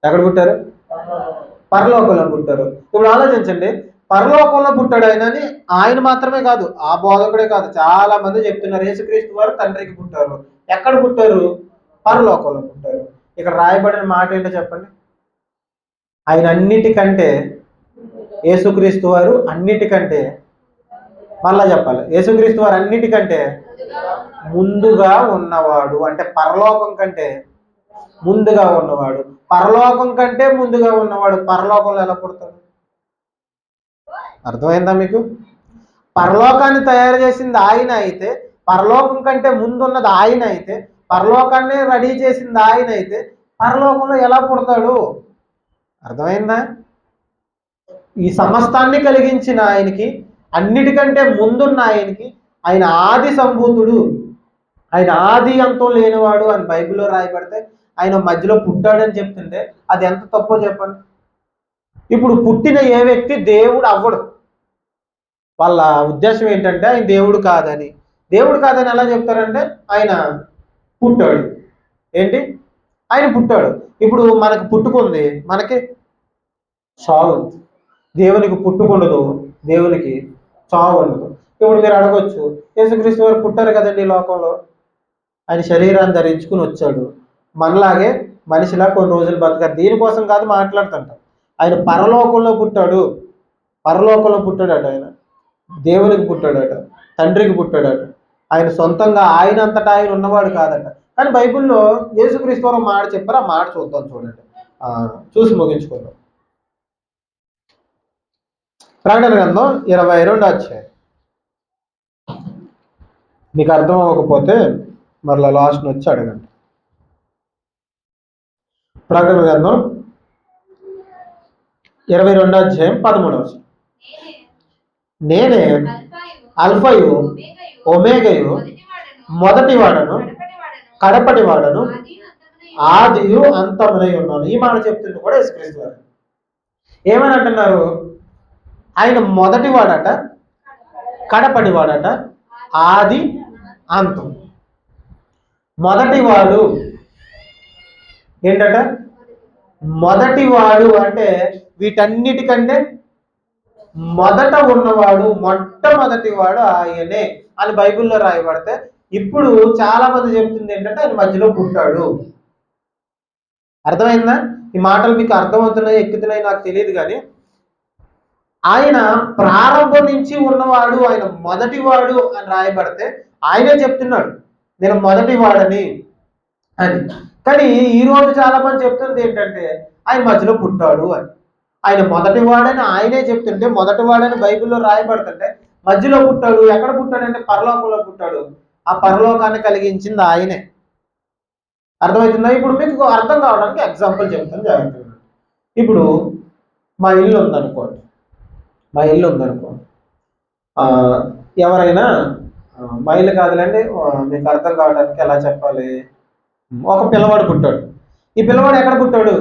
ఎక్కడ పుట్టారు? పరలోకంలో పుట్టారు. ఇప్పుడు ఆలోచించండి, పరలోకంలో పుట్టాడు ఆయనని ఆయన మాత్రమే కాదు, ఆ బోధకుడే కాదు, చాలా మంది చెప్తున్నారు యేసుక్రీస్తు వారు తండ్రికి పుట్టారు. ఎక్కడ పుట్టారు? పరలోకంలో పుట్టారు. ఇక్కడ రాయబడిన మాట ఏంటో చెప్పండి. ఆయన అన్నిటికంటే, యేసుక్రీస్తు వారు అన్నిటికంటే, మళ్ళా చెప్పాలి, యేసుక్రీస్తు వారు అన్నిటికంటే ముందుగా ఉన్నవాడు. అంటే పరలోకం కంటే ముందుగా ఉన్నవాడు. పరలోకం కంటే ముందుగా ఉన్నవాడు పరలోకంలో ఎలా పుడతాడు? అర్థమైందా మీకు? పరలోకాన్ని తయారు చేసింది ఆయన అయితే, పరలోకం కంటే ముందున్నది ఆయన అయితే, పరలోకాన్ని రెడీ చేసింది ఆయన అయితే పరలోకంలో ఎలా పుడతాడు? అర్థమైందా? ఈ సమస్తాన్ని కలిగించిన ఆయనకి, అన్నిటికంటే ముందున్న ఆయనకి, ఆయన ఆది సంభూతుడు, ఆయన ఆది అంతం లేనివాడు అని బైబిల్లో రాయబడితే ఆయన మధ్యలో పుట్టాడని చెప్తుంటే అది ఎంత తప్పో చెప్పండి. ఇప్పుడు పుట్టిన ఏ వ్యక్తి దేవుడు అవ్వడు. వాళ్ళ ఉద్దేశం ఏంటంటే ఆయన దేవుడు కాదని. దేవుడు కాదని ఎలా చెప్తారంటే ఆయన పుట్టాడు. ఏంటి? ఆయన పుట్టాడు. ఇప్పుడు మనకు పుట్టుకుంది, మనకి చావు. దేవునికి పుట్టుకుండదు, దేవునికి చావు ఉండదు. ఇప్పుడు మీరు అడగొచ్చు, యేసుక్రీస్తు వారు పుట్టారు కదండి ఈ లోకంలో, ఆయన శరీరాన్ని ధరించుకుని వచ్చాడు, మనలాగే మనిషిలా కొన్ని రోజులు బతకారు. దీనికోసం కాదు మాట్లాడుతుంట, ఆయన పరలోకంలో పుట్టాడు. పరలోకంలో పుట్టాడట ఆయన, దేవునికి పుట్టాడట, తండ్రికి పుట్టాడట. ఆయన సొంతంగా ఆయన అంతటా ఆయన ఉన్నవాడు కాదట. కానీ బైబిల్లో యేసుక్రీస్తు వారు మాట చెప్పారు, ఆ మాట చూద్దాం, చూడండి, చూసి ముగించుకుందాం. ప్రకటన గ్రంథం 22వ అధ్యాయం. మీకు అర్థం అవ్వకపోతే మరలా లాస్ట్ వచ్చి అడగండి. ప్రకటన గ్రంథం 22వ అధ్యాయం 13వ వచనం. నేనే అల్ఫయు ఒమేగయు, మొదటి వాడను కడపటి వాడను, ఆదియు అంతమునై ఉన్నాను. ఈ మాట చెప్తుంది కూడా యేసుక్రీస్తు వారు. ఏమని అంటున్నారు? ఆయన మొదటి వాడట, కడపటి వాడట, ఆది అంతం. మొదటి వాడు ఏంటట? మొదటి వాడు అంటే వీటన్నిటికంటే మొదట ఉన్నవాడు, మొట్టమొదటి వాడు ఆయనే అని బైబిల్లో రాయబడితే, ఇప్పుడు చాలా మంది చెప్తుంది ఏంటంటే ఆయన మధ్యలో పుట్టాడు. అర్థమైందా? ఈ మాటలు మీకు అర్థమవుతున్నాయి, ఎక్కుతున్నాయి నాకు తెలియదు, కానీ ఆయన ప్రారంభం నుంచి ఉన్నవాడు, ఆయన మొదటివాడు అని రాయబడితే ఆయనే చెప్తున్నాడు నేను మొదటి వాడని అని. కానీ ఈరోజు చాలా మంది చెప్తుంది ఏంటంటే ఆయన మధ్యలో పుట్టాడు అని. ఆయన మొదటి వాడని ఆయనే చెప్తుంటే, మొదటి వాడని బైబిల్లో రాయబడుతుంటే మధ్యలో పుట్టాడు. ఎక్కడ పుట్టాడంటే పరలోకంలో పుట్టాడు. ఆ పరలోకాన్ని కలిగించింది ఆయనే. అర్థమవుతుందా? ఇప్పుడు మీకు అర్థం కావడానికి ఎగ్జాంపుల్ చెప్తాను జాగ్రత్తగా. ఇప్పుడు మా ఇల్లు ఉందనుకోండి, ఎవరైనా మా ఇల్లు కాదులేండి, మీకు అర్థం కావడానికి ఎలా చెప్పాలి, ఒక పిల్లవాడు పుట్టాడు. ఈ పిల్లవాడు ఎక్కడ పుట్టాడు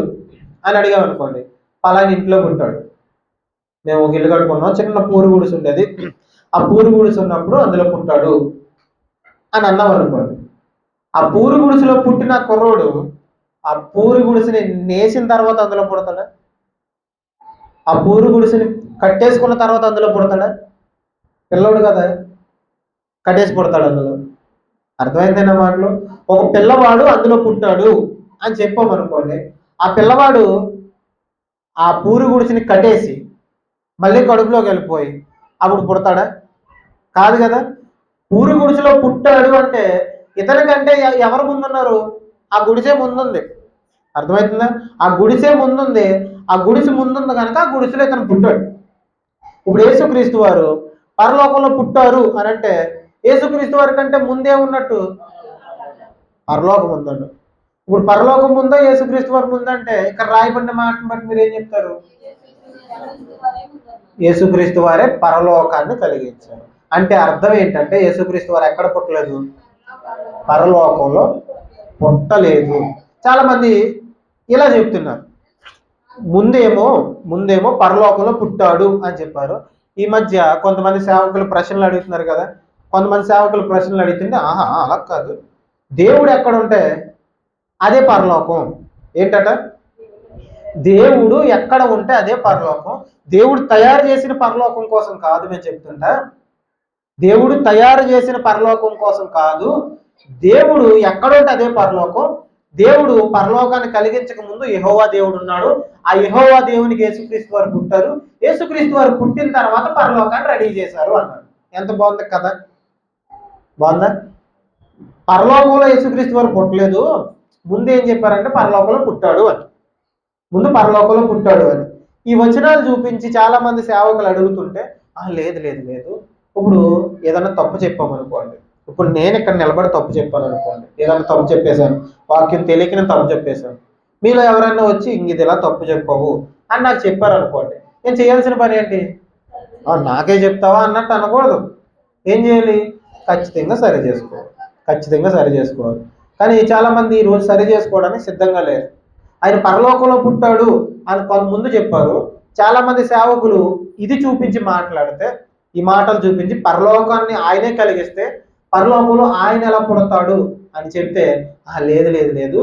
అని అడిగామనుకోండి, పలాని ఇంట్లో పుట్టాడు. మేము ఒక ఇల్లు కట్టుకున్నాం, చిన్న పూరు గుడిసి ఉండేది, ఆ పూరు గుడిసి ఉన్నప్పుడు అందులో పుట్టాడు అని అన్నాం అనుకోండి. ఆ పూరు గుడిసెలో పుట్టిన కుర్రోడు ఆ పూరు గుడిసెని నేసిన తర్వాత అందులో పుడతాడా? ఆ పూరు గుడిసెని కట్టేసుకున్న తర్వాత అందులో పుడతాడా? పిల్లోడు కదా, కట్టేసి పుడతాడు అందులో. అర్థమైందన్న మాటలు? ఒక పిల్లవాడు అందులో పుట్టాడు అని చెప్పామనుకోండి, ఆ పిల్లవాడు ఆ పూరు గుడిసిని కట్టేసి మళ్ళీ కడుపులోకి వెళ్ళిపోయి అప్పుడు పుడతాడా? కాదు కదా. పూరు గుడిసెలో పుట్టాడు అంటే ఇతనికంటే ఎవరు ముందున్నారు? ఆ గుడిసే ముందుంది. అర్థమవుతుందా? ఆ గుడిసే ముందుంది. ఆ గుడిసె ముందుంది కనుక ఆ గుడిసెలో ఇతను పుట్టాడు. ఇప్పుడు యేసుక్రీస్తు వారు పరలోకంలో పుట్టారు అని అంటే యేసుక్రీస్తు వారి కంటే ముందే ఉన్నట్టు పరలోకం ఉందండి. ఇప్పుడు పరలోకం ఉందో యేసుక్రీస్తు వారి ముందంటే ఇక్కడ రాయబడిన మాటను బట్టి మీరు ఏం చెప్తారు? యేసుక్రీస్తు వారే పరలోకాన్ని కలిగించారు. అంటే అర్థం ఏంటంటే యేసుక్రీస్తు వారు ఎక్కడ పుట్టలేదు? పరలోకంలో పుట్టలేదు. చాలా మంది ఇలా చెప్తున్నారు, ముందేమో పరలోకంలో పుట్టాడు అని చెప్పారు. ఈ మధ్య కొంతమంది సేవకులు ప్రశ్నలు అడుగుతున్నారు కదా, కొంతమంది సేవకులు ప్రశ్నలు అడుగుతుంటే అలా కాదు, దేవుడు ఎక్కడ ఉంటే అదే పరలోకం. ఏంటట? దేవుడు ఎక్కడ ఉంటే అదే పరలోకం. దేవుడు తయారు చేసిన పరలోకం కోసం కాదు మేము చెప్తుంటా. దేవుడు తయారు చేసిన పరలోకం కోసం కాదు, దేవుడు ఎక్కడ ఉంటే అదే పరలోకం. దేవుడు పరలోకాన్ని కలిగించక ముందు యెహోవా దేవుడు ఉన్నాడు. ఆ యెహోవా దేవునికి యేసుక్రీస్తు వారు పుట్టారు. యేసుక్రీస్తు వారు పుట్టిన తర్వాత పరలోకాన్ని రెడీ చేశారు అన్నారు. ఎంత బాగుంది కదా? బాగుందా? పరలోకంలో యేసుక్రీస్తు వారు పుట్టలేదు, ముందు ఏం చెప్పారంటే పరలోకంలో పుట్టాడు అని. ముందు పరలోకంలో పుట్టాడు అని ఈ వచనాలు చూపించి చాలా మంది సేవకులు అడుగుతుంటే లేదు లేదు లేదు, ఇప్పుడు ఏదైనా తప్పు చెప్పామనుకోండి, ఇప్పుడు నేను ఇక్కడ నిలబడి తప్పు చెప్పాను అనుకోండి, ఏదైనా తప్పు చెప్పేశాను, వాక్యం తెలియక నేను తప్పు చెప్పేశాను, మీలో ఎవరైనా వచ్చి ఇది ఇలా తప్పు చెప్పావు అని నాకు చెప్పారు అనుకోండి, నేను చేయాల్సిన పని ఏంటి? నాకే చెప్తావా అన్నట్టు అనకూడదు. ఏం చేయాలి? ఖచ్చితంగా సరి చేసుకోవాలి. కానీ చాలా మంది ఈ రోజు సరి చేసుకోవడానికి సిద్ధంగా లేరు. ఆయన పరలోకంలో పుట్టాడు అని కొంత ముందు చెప్పారు. చాలా మంది సేవకులు ఇది చూపించి మాట్లాడితే, ఈ మాటలు చూపించి పరలోకాన్ని ఆయనే కలిగిస్తే పరలోకంలో ఆయన ఎలా పుడతాడు అని చెప్తే లేదు లేదు లేదు,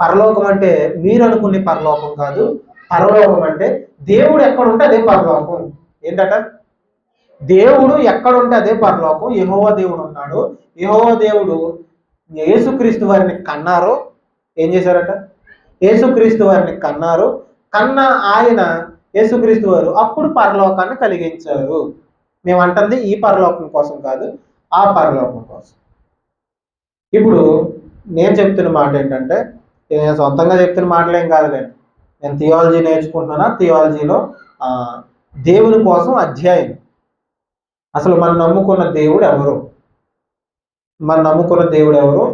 పరలోకం అంటే మీరు అనుకునే పరలోకం కాదు, పరలోకం అంటే దేవుడు ఎక్కడుంటే అదే పరలోకం. ఏంటట? దేవుడు ఎక్కడుంటే అదే పరలోకం. యెహోవా దేవుడు ఉన్నాడు. యెహోవా దేవుడు యేసుక్రీస్తు వారిని కన్నారు. ఏం చేశారట? యేసుక్రీస్తు వారిని కన్నారు. కన్న ఆయన యేసుక్రీస్తు వారు అప్పుడు పరలోకాన్ని కలిగించారు. మేము అంటుంది ఈ పరలోకం కోసం కాదు, ఆ పరలోకం కోసం. ఇప్పుడు నేను చెప్తున్న మాట ఏంటంటే, నేను సొంతంగా చెప్తున్న మాటలేం కాదులేండి, నేను థియాలజీ నేర్చుకుంటున్నా. థియాలజీలో దేవుని కోసం అధ్యాయం, అసలు మనం నమ్ముకున్న దేవుడు ఎవరు,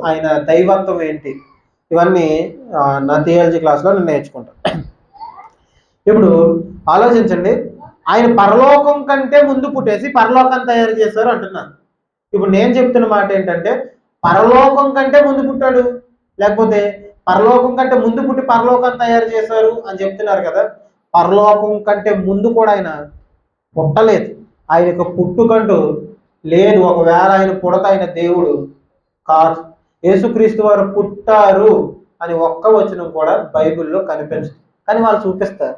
ఆయన దైవత్వం ఏంటి, ఇవన్నీ నా థియాలజీ క్లాస్లో నేను నేర్చుకుంటాను. ఇప్పుడు ఆలోచించండి, ఆయన పరలోకం కంటే ముందు పుట్టేసి పరలోకాన్ని తయారు చేశారు అంటున్నాను. ఇప్పుడు నేను చెప్తున్న మాట ఏంటంటే, పరలోకం కంటే ముందు పుట్టాడు, లేకపోతే పరలోకం కంటే ముందు పుట్టి పరలోకాన్ని తయారు చేశారు అని చెప్తున్నారు కదా. పరలోకం కంటే ముందు కూడా ఆయన పుట్టలేదు, ఆయనకు పుట్టుకంటూ లేదు. ఒకవేళ ఆయన పుడత ఆయన దేవుడు కాదు. యేసుక్రీస్తు వారు పుట్టారు అని ఒక్క వచనం కూడా బైబిల్లో కనిపించదు. కానీ వాళ్ళు చూపిస్తారు.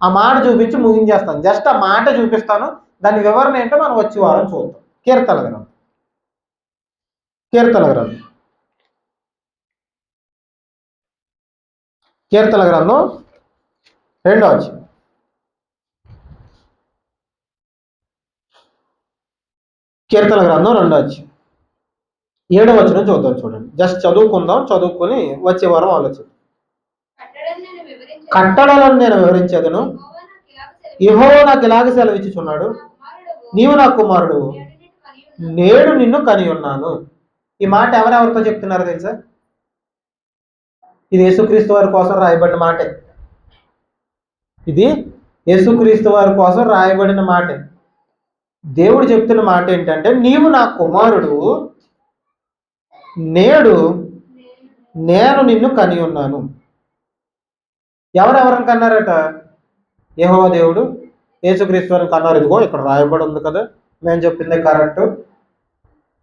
ఆ మాట చూపించి ముగించేస్తాను. జస్ట్ ఆ మాట చూపిస్తాను, దాని వివరణ ఏంటో మనం వచ్చే వారం చూద్దాం. కీర్తనల గ్రంథం 2వ అధ్యాయం. కీర్తనల గ్రంథం 2వ అధ్యాయం 7వ వచనం చూద్దాం. చూడండి, జస్ట్ చదువుకుని వచ్చే వారం ఆలోచిద్దాం. కట్టడలను నేను వివరించేదను, యెహోవా నాకు ఇలాగ సెలవిచ్చుచున్నాడు, నీవు నా కుమారుడు, నేడు నిన్ను కని ఉన్నాను. ఈ మాట ఎవరెవరితో చెప్తున్నారు తెలుసా? ఇది యేసుక్రీస్తు వారి కోసం రాయబడిన మాటే. దేవుడు చెప్తున్న మాట ఏంటంటే, నీవు నా కుమారుడు, నేడు నేను నిన్ను కని ఉన్నాను. ఎవరెవరిని కన్నారట? యెహోవా దేవుడు యేసుక్రీస్తు వారిని కన్నారు. ఇదిగో ఇక్కడ రాయబడి ఉంది కదా, మేము చెప్పిందే కరెక్ట్,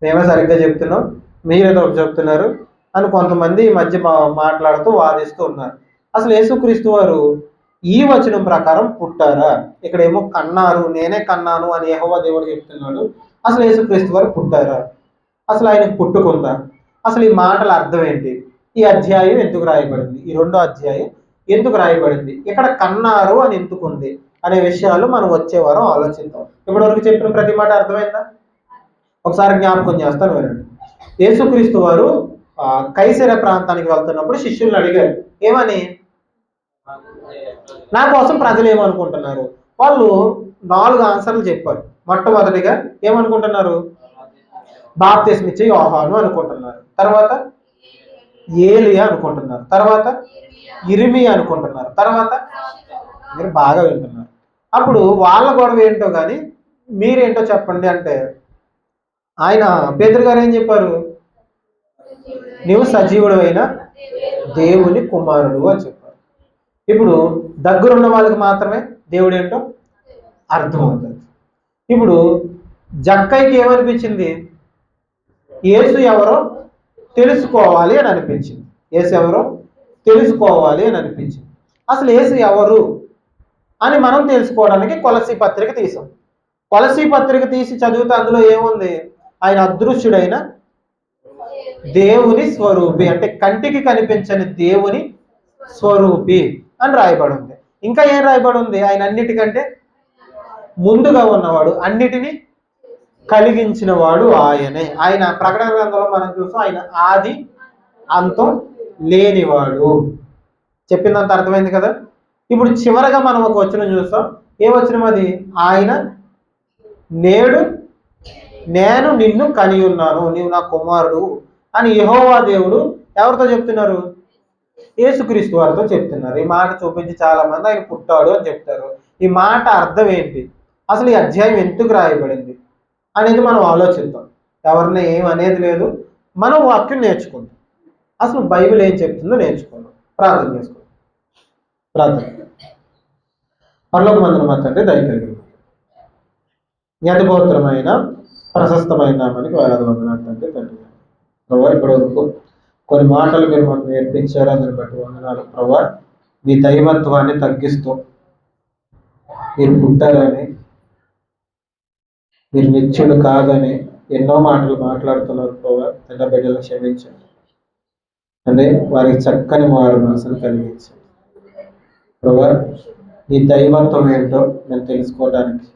మేమే సరిగ్గా చెప్తున్నాం, మీరేదో ఒకటి చెప్తున్నారు అని కొంతమంది ఈ మధ్య మాట్లాడుతూ వాదిస్తూ ఉన్నారు. అసలు యేసుక్రీస్తు వారు ఈ వచనం ప్రకారం పుట్టారా? ఇక్కడేమో కన్నారు, నేనే కన్నాను అని యెహోవా దేవుడు చెప్తున్నాడు. అసలు యేసుక్రీస్తు వారు పుట్టారా? అసలు ఆయనకు పుట్టుకుందా? అసలు ఈ మాటల అర్థం ఏంటి? ఈ అధ్యాయం ఎందుకు రాయబడింది? ఈ 2వ అధ్యాయం ఎందుకు రాయబడింది? ఇక్కడ కన్నారు అని ఎందుకుంది అనే విషయాలు మనం వచ్చే వారం ఆలోచిద్దాం. ఇప్పటివరకు చెప్పిన ప్రతి మాట అర్థమైందా? ఒకసారి జ్ఞాపకం చేస్తాను, వినండి. యేసుక్రీస్తు వారు కైసరయ ప్రాంతానికి వెళ్తున్నప్పుడు శిష్యులను అడిగారు, ఏమని? నా కోసం ప్రజలు ఏమనుకుంటున్నారు? వాళ్ళు 4 ఆన్సర్లు చెప్పారు. మొట్టమొదటిగా ఏమనుకుంటున్నారు? బాప్తిస్మ ఇచ్చే యోహాను అనుకుంటున్నారు. తర్వాత ఏలియా అనుకుంటున్నారు. తర్వాత ఇరిమియా అనుకుంటున్నారు. తర్వాత మీరు బాగా వింటున్నారు. అప్పుడు వాళ్ళ గొడవ ఏంటో కానీ మీరేంటో చెప్పండి అంటే, ఆయన పేతురు గారు ఏం చెప్పారు? నీవు సజీవుడైన దేవుని కుమారుడు అని చెప్పారు. ఇప్పుడు దగ్గరున్న వాళ్ళకి మాత్రమే దేవుడు ఏంటో అర్థమవుతుంది. ఇప్పుడు జక్కైకి ఏమనిపించింది? యేసు ఎవరో తెలుసుకోవాలి అని అనిపించింది. యేసు ఎవరో తెలుసుకోవాలి అని అనిపించింది. అసలు యేసు ఎవరు అని మనం తెలుసుకోవడానికి కొలసీ పత్రిక తీసాం. కొలసీ పత్రిక తీసి చదివితే అందులో ఏముంది? ఆయన అదృశ్యుడైన దేవుని స్వరూపి, అంటే కంటికి కనిపించని దేవుని స్వరూపి అని రాయబడి ఉంది. ఇంకా ఏం రాయబడి ఉంది? ఆయన అన్నిటికంటే ముందుగా ఉన్నవాడు, అన్నిటినీ కలిగించిన వాడు ఆయనే. ఆయన ప్రకటన గ్రంథంలో మనం చూసాం, ఆయన ఆది అంతం లేనివాడు. చెప్పిందంత అర్థమైంది కదా? ఇప్పుడు చివరగా మనం ఒక వచనం చూస్తాం. ఏ వచనం అది? ఆయన నేడు నేను నిన్ను కని ఉన్నాను, నీవు నా కుమారుడు అని యెహోవా దేవుడు ఎవరితో చెప్తున్నారు? యేసుక్రీస్తు వారితో చెప్తున్నారు. ఈ మాట చూపించి చాలా మంది ఆయన పుట్టాడు అని చెప్తారు. ఈ మాట అర్థం ఏంటి? అసలు ఈ అధ్యాయం ఎందుకు రాయబడింది అనేది మనం ఆలోచిద్దాం. ఎవరిని ఏమనేది లేదు, మనం వాక్యం నేర్చుకుందాం. అసలు బైబిల్ ఏం చెప్తుందో నేర్చుకుందాం. ప్రార్థన చేసుకుందాం. ప్రార్థన. పరలోకమందున మా తండ్రి, దయ కలిగి జ్ఞాతిపవిత్రమైన ప్రశస్తమైన నామానికి వేలాది వందనాలు తండ్రి. ప్రభా, ఇప్పటివరకు కొన్ని మాటలు మీరు మాకు నేర్పించారు, అందుని బట్టి వందనాలు ప్రభా. మీ దైవత్వాన్ని తగ్గిస్తూ మీరు పుట్టారని, మీరు నిత్యుడు కాదని ఎన్నో మాటలు మాట్లాడుతున్నారు ప్రభా. తండ్రి, బిడ్డలు క్షమించండి అంటే వారికి చక్కని మారు మనసును కలిగించండి ప్రభా. నీ దైవత్వం ఏంటో మేము తెలుసుకోవడానికి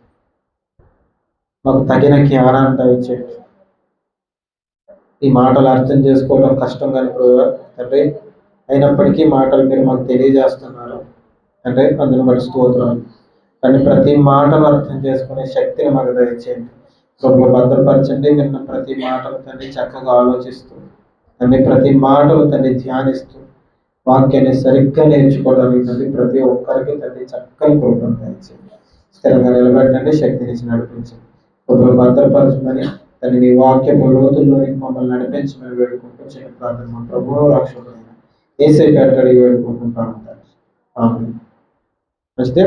మాకు తగిన జ్ఞానాన్ని దయచేయండి. ఈ మాటలు అర్థం చేసుకోవడం కష్టం కానీ ప్రభా తండ్రి, అయినప్పటికీ మాటలు మీరు మాకు తెలియజేస్తున్నారు అంటే అందుని బట్టి స్తోత్రాలు. కానీ ప్రతి మాటను అర్థం చేసుకునే శక్తిని మాకు దయచేయండి. ప్రభువు భద్రపరచండి. విన్న ప్రతి మాటలు తండ్రి చక్కగా ఆలోచిస్తూ తండ్రి, ప్రతి మాటలు తండ్రి ధ్యానిస్తూ వాక్యాన్ని సరిగ్గా నేర్చుకోవడానికి తండ్రి ప్రతి ఒక్కరికి తండ్రి చక్కని కృపను దయచేయండి. స్థిరంగా నిలబెట్టండి, శక్తినిచ్చి నడిపించండి. ప్రభువు భద్రపరచమని తండ్రి మీ వాక్యపు లోతుల్లోని మమ్మల్ని నడిపించమని వేడుకుంటూ చిన్న ప్రార్థన ప్రభువు రక్షకుడైన యేసయ్య పేరిట అడిగి వేడుకుంటున్నాను తండ్రి. ఆమేన్. నచ్చితే